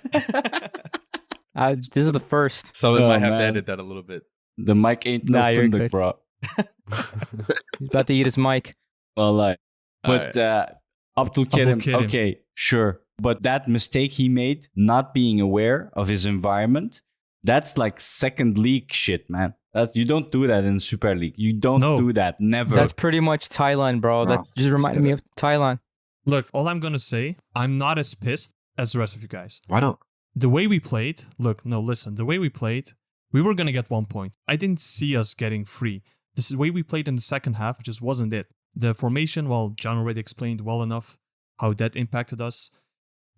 [SPEAKER 4] This is the first.
[SPEAKER 5] Someone
[SPEAKER 3] Oh,
[SPEAKER 5] might have to
[SPEAKER 3] man.
[SPEAKER 5] edit that a little bit.
[SPEAKER 3] The mic ain't no
[SPEAKER 4] Nah, you're
[SPEAKER 3] fundik,
[SPEAKER 4] good.
[SPEAKER 3] bro.
[SPEAKER 4] He's about to eat his mic.
[SPEAKER 3] Wallahi.
[SPEAKER 5] All
[SPEAKER 3] But Abdul Kerim,
[SPEAKER 8] Kerim.
[SPEAKER 3] okay, sure. But that mistake he made, not being aware of his environment, that's like second league shit, man. You don't do that in Super League. You don't
[SPEAKER 8] No.
[SPEAKER 3] do that. Never.
[SPEAKER 4] That's pretty much Thailand, bro. That
[SPEAKER 6] Nah,
[SPEAKER 4] just reminded me of Thailand.
[SPEAKER 8] Look, all I'm gonna say, I'm not as pissed as the rest of you guys.
[SPEAKER 6] Why not?
[SPEAKER 8] The way we played, listen, the way we played, we were gonna get 1 point. I didn't see us getting free. This is the way we played in the second half, just wasn't it. The formation, well, John already explained well enough how that impacted us.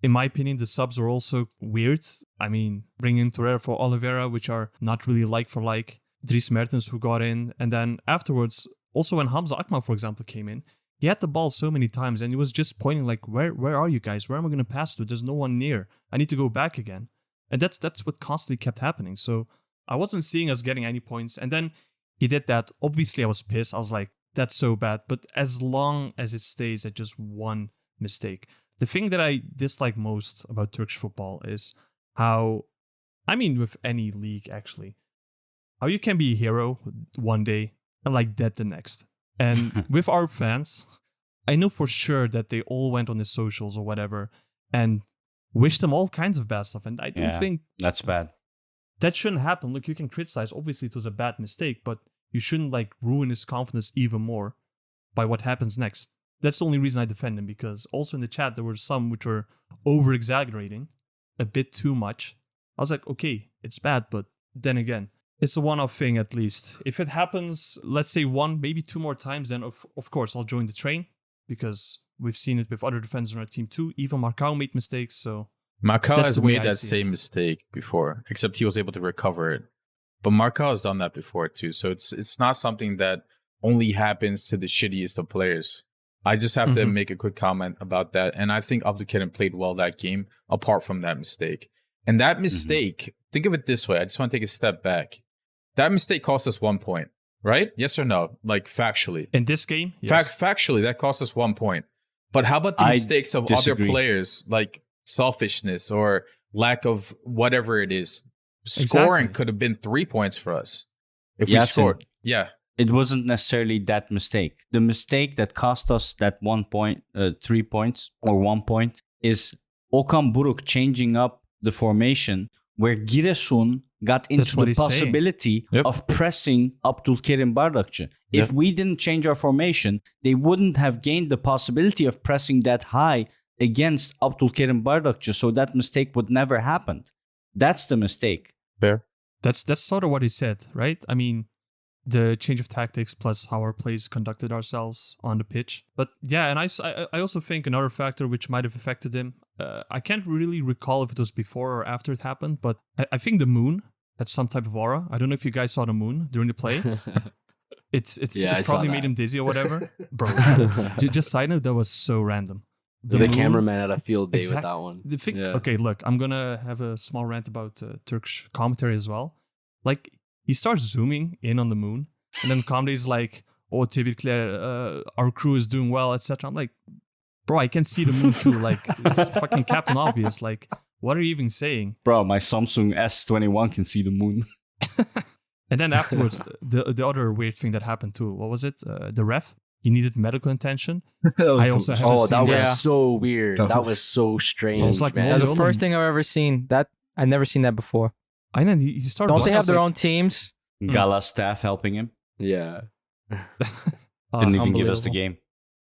[SPEAKER 8] In my opinion, the subs are also weird. I mean, bringing Torreira for Oliveira, which are not really like for like. Dries Mertens who got in. And then afterwards, also when Hamza Akman, for example, came in, he had the ball so many times and he was just pointing like, where are you guys? Where am I going to pass to? There's no one near. I need to go back again. And that's what constantly kept happening. So I wasn't seeing us getting any points. And then he did that. Obviously, I was pissed. I was like, that's so bad. But as long as it stays at just one mistake. The thing that I dislike most about Turkish football is how, I mean, with any league actually, how you can be a hero one day and like dead the next. And with our fans, I know for sure that they all went on the socials or whatever and wished them all kinds of bad stuff. And I don't think
[SPEAKER 3] that's bad.
[SPEAKER 8] that shouldn't happen. Look, you can criticize. Obviously, it was a bad mistake, but you shouldn't like ruin his confidence even more by what happens next. That's the only reason I defend him, because also in the chat, there were some which were over-exaggerating a bit too much. I was like, okay, it's bad, but then again, it's a one-off thing at least. If it happens, let's say 1, maybe 2 more times, then of course I'll join the train, because we've seen it with other defenders on our team too. Even Marcao made mistakes, so...
[SPEAKER 5] Marcao
[SPEAKER 8] That's
[SPEAKER 5] has
[SPEAKER 8] the way
[SPEAKER 5] made
[SPEAKER 8] I
[SPEAKER 5] that
[SPEAKER 8] see it.
[SPEAKER 5] same mistake before, except he was able to recover it. But Marcao has done that before too, so it's not something that only happens to the shittiest of players. I just have to make a quick comment about that, and I think Abdülkerim played well that game, apart from that mistake. And that mistake, think of it this way, I just want to take a step back. That mistake cost us 1 point, right? Yes or no? Like factually.
[SPEAKER 8] In this game, yes.
[SPEAKER 5] Factually, that cost us 1 point. But how about the
[SPEAKER 3] I
[SPEAKER 5] mistakes of
[SPEAKER 3] disagree.
[SPEAKER 5] other players, like selfishness or lack of whatever it is? Scoring
[SPEAKER 8] Exactly.
[SPEAKER 5] could have been 3 points for us if we
[SPEAKER 3] Yasin,
[SPEAKER 5] scored. Yeah.
[SPEAKER 3] It wasn't necessarily that mistake. The mistake that cost us that 1 point, 3 points or 1 point is Okan Buruk changing up the formation where Giresun got into
[SPEAKER 8] what
[SPEAKER 3] the
[SPEAKER 8] he's saying.
[SPEAKER 3] possibility
[SPEAKER 5] Yep.
[SPEAKER 3] of pressing Abdülkerim Bardakçı. If we didn't change our formation, they wouldn't have gained the possibility of pressing that high against Abdülkerim Bardakçı, so that mistake would never happen. That's the mistake.
[SPEAKER 5] Fair.
[SPEAKER 8] That's sort of what he said, right? I mean, the change of tactics plus how our plays conducted ourselves on the pitch. But yeah, and I also think another factor which might have affected him, I can't really recall if it was before or after it happened, but I think the moon had some type of aura. I don't know if you guys saw the moon during the play. It probably made him dizzy or whatever. Bro, just side note, that was so random.
[SPEAKER 7] The cameraman had a field day with that one.
[SPEAKER 8] Okay, look, I'm going to have a small rant about Turkish commentary as well. Like, he starts zooming in on the moon, and then Comde's like, "Oh, tebrikler, our crew is doing well," etc. I'm like, bro, I can see the moon too. Like, it's fucking Captain Obvious. Like, what are you even saying?
[SPEAKER 3] Bro, my Samsung S21 can see the moon.
[SPEAKER 8] And then afterwards, the other weird thing that happened too. What was it? The ref. He needed medical attention. I also haven't seen
[SPEAKER 7] that was so weird. That was so strange.
[SPEAKER 8] I was like,
[SPEAKER 7] man.
[SPEAKER 4] That's the first thing I've ever seen. That I've never seen that before.
[SPEAKER 8] I know he started.
[SPEAKER 4] Don't they have their own teams?
[SPEAKER 3] Gala staff helping him.
[SPEAKER 7] Yeah.
[SPEAKER 3] Didn't even give us the game.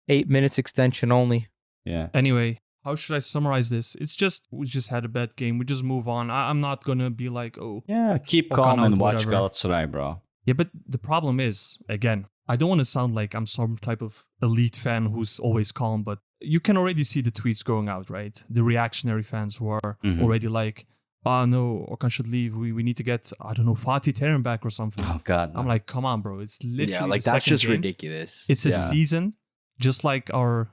[SPEAKER 4] 8 minutes extension only.
[SPEAKER 3] Yeah.
[SPEAKER 8] Anyway, how should I summarize this? It's just, we just had a bad game. We just move on. I'm not going to be like, oh.
[SPEAKER 3] Yeah, keep
[SPEAKER 8] Walk
[SPEAKER 3] calm
[SPEAKER 8] on
[SPEAKER 3] and
[SPEAKER 8] out,
[SPEAKER 3] watch
[SPEAKER 8] whatever.
[SPEAKER 3] Galatasaray, bro.
[SPEAKER 8] Yeah, but the problem is, again, I don't want to sound like I'm some type of elite fan who's always calm, but you can already see the tweets going out, right? The reactionary fans who are already like, oh no, Okan should leave. We need to get, I don't know, Fatih Terim back or something.
[SPEAKER 3] Oh, God. No.
[SPEAKER 8] I'm like, come on, bro. It's literally
[SPEAKER 7] like
[SPEAKER 8] the
[SPEAKER 7] that's
[SPEAKER 8] second
[SPEAKER 7] just
[SPEAKER 8] game.
[SPEAKER 7] ridiculous.
[SPEAKER 8] It's a season, just like our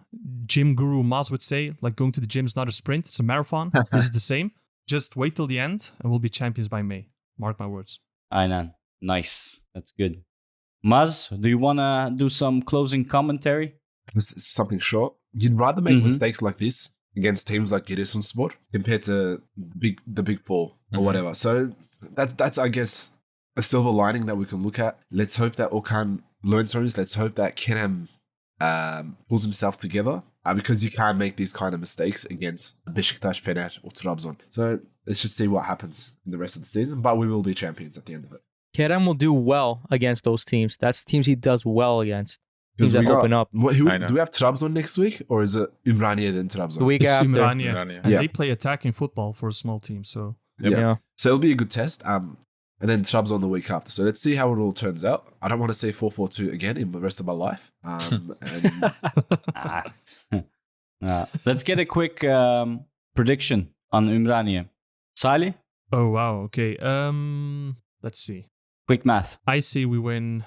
[SPEAKER 8] gym guru Maz would say, like going to the gym is not a sprint, it's a marathon. This is the same. Just wait till the end and we'll be champions by May. Mark my words.
[SPEAKER 3] Aynen. Nice. That's good. Maz, do you want to do some closing commentary?
[SPEAKER 6] This is something short. You'd rather make mistakes like this against teams like Giresunspor compared to the big four or whatever. So that's I guess a silver lining that we can look at. Let's hope that Okan learns from this. Let's hope that Kerem pulls himself together because you can't make these kind of mistakes against Beşiktaş, Fener or Trabzon. So let's just see what happens in the rest of the season. But we will be champions at the end of it.
[SPEAKER 4] Kerem will do well against those teams. That's the teams he does well against. Teams that
[SPEAKER 6] we got-
[SPEAKER 4] open up.
[SPEAKER 6] do we have Trabzon next week or is it Ümraniye then Trabzon?
[SPEAKER 4] The week
[SPEAKER 8] It's
[SPEAKER 4] after.
[SPEAKER 8] Ümraniye.
[SPEAKER 5] Ümraniye.
[SPEAKER 8] And
[SPEAKER 6] Yeah.
[SPEAKER 8] they play attacking football for a small team. So
[SPEAKER 4] Yeah.
[SPEAKER 6] So it'll be a good test. And then Trabzon the week after. So let's see how it all turns out. I don't want to say 4-4-2 again in the rest of my life.
[SPEAKER 3] Let's get a quick prediction on Ümraniye. Salih,
[SPEAKER 8] oh wow, okay. Let's see.
[SPEAKER 3] quick math.
[SPEAKER 8] I say we win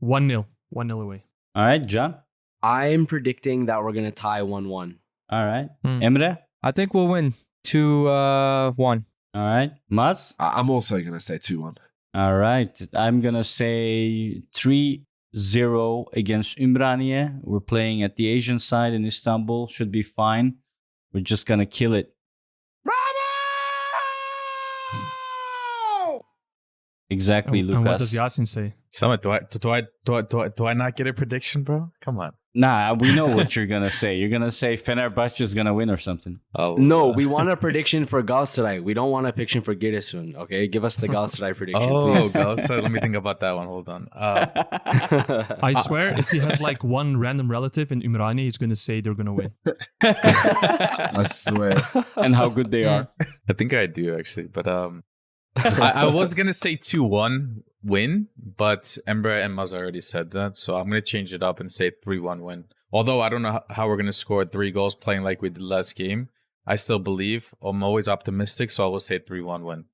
[SPEAKER 8] 1-0. 1-0 away.
[SPEAKER 3] All right, John.
[SPEAKER 7] I'm predicting that we're gonna tie 1-1.
[SPEAKER 3] All right.
[SPEAKER 8] Hmm.
[SPEAKER 3] Emre.
[SPEAKER 4] I think we'll win 2-1.
[SPEAKER 3] All right. Maz.
[SPEAKER 6] I'm also going to say 2-1.
[SPEAKER 3] All right. I'm going to say 3-0 against Ümraniye. We're playing at the Asian side in Istanbul. Should be fine. We're just going to kill it. Exactly,
[SPEAKER 8] And what
[SPEAKER 3] Lucas.
[SPEAKER 8] does Yasin say?
[SPEAKER 5] Samet, do I not get a prediction, bro? Come on.
[SPEAKER 3] Nah, we know what you're going to say. You're going to say Fenerbahce is going to win or something.
[SPEAKER 5] Oh,
[SPEAKER 7] No, we want a prediction for Galatasaray. We don't want a prediction for Giresun. Okay, give us the Galatasaray prediction,
[SPEAKER 5] Oh,
[SPEAKER 7] please.
[SPEAKER 5] God. So let me think about that one. Hold on.
[SPEAKER 8] I swear, if he has like one random relative in Ümraniye, he's gonna say they're gonna win.
[SPEAKER 6] I swear.
[SPEAKER 3] And how good they are.
[SPEAKER 5] I think I do actually, but I was gonna say 2-1 win, but Emre and Mazhar already said that, so I'm gonna change it up and say 3-1 win. Although I don't know how we're gonna score 3 goals playing like we did last game, I still believe. I'm always optimistic, so I will say 3-1 win.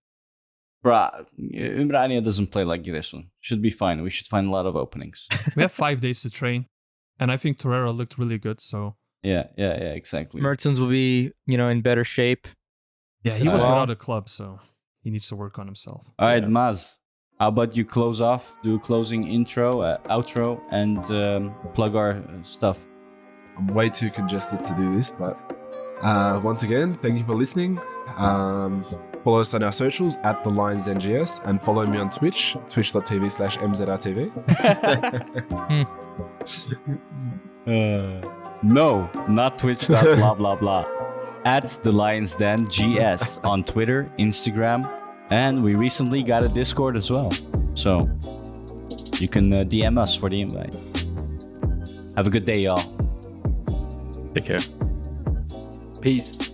[SPEAKER 3] Bruh, Ümraniye doesn't play like Giresun. Should be fine. We should find a lot of openings.
[SPEAKER 8] We have 5 days to train, and I think Torreira looked really good. So
[SPEAKER 3] Yeah, exactly.
[SPEAKER 4] Mertens will be, in better shape.
[SPEAKER 8] yeah, he was
[SPEAKER 4] Well-
[SPEAKER 8] without a club, so he needs to work on himself.
[SPEAKER 3] All right, Maz. How about you close off, do a closing intro, outro, and plug our stuff.
[SPEAKER 6] I'm way too congested to do this, but once again, thank you for listening. Follow us on our socials at the Lions NGS and follow me on Twitch, twitch.tv/mzrtv.
[SPEAKER 3] No, not Twitch. Blah blah blah. at the Lions Den GS on Twitter, Instagram, and we recently got a Discord as well. So you can DM us for the invite. Have a good day, y'all.
[SPEAKER 5] Take care.
[SPEAKER 7] Peace.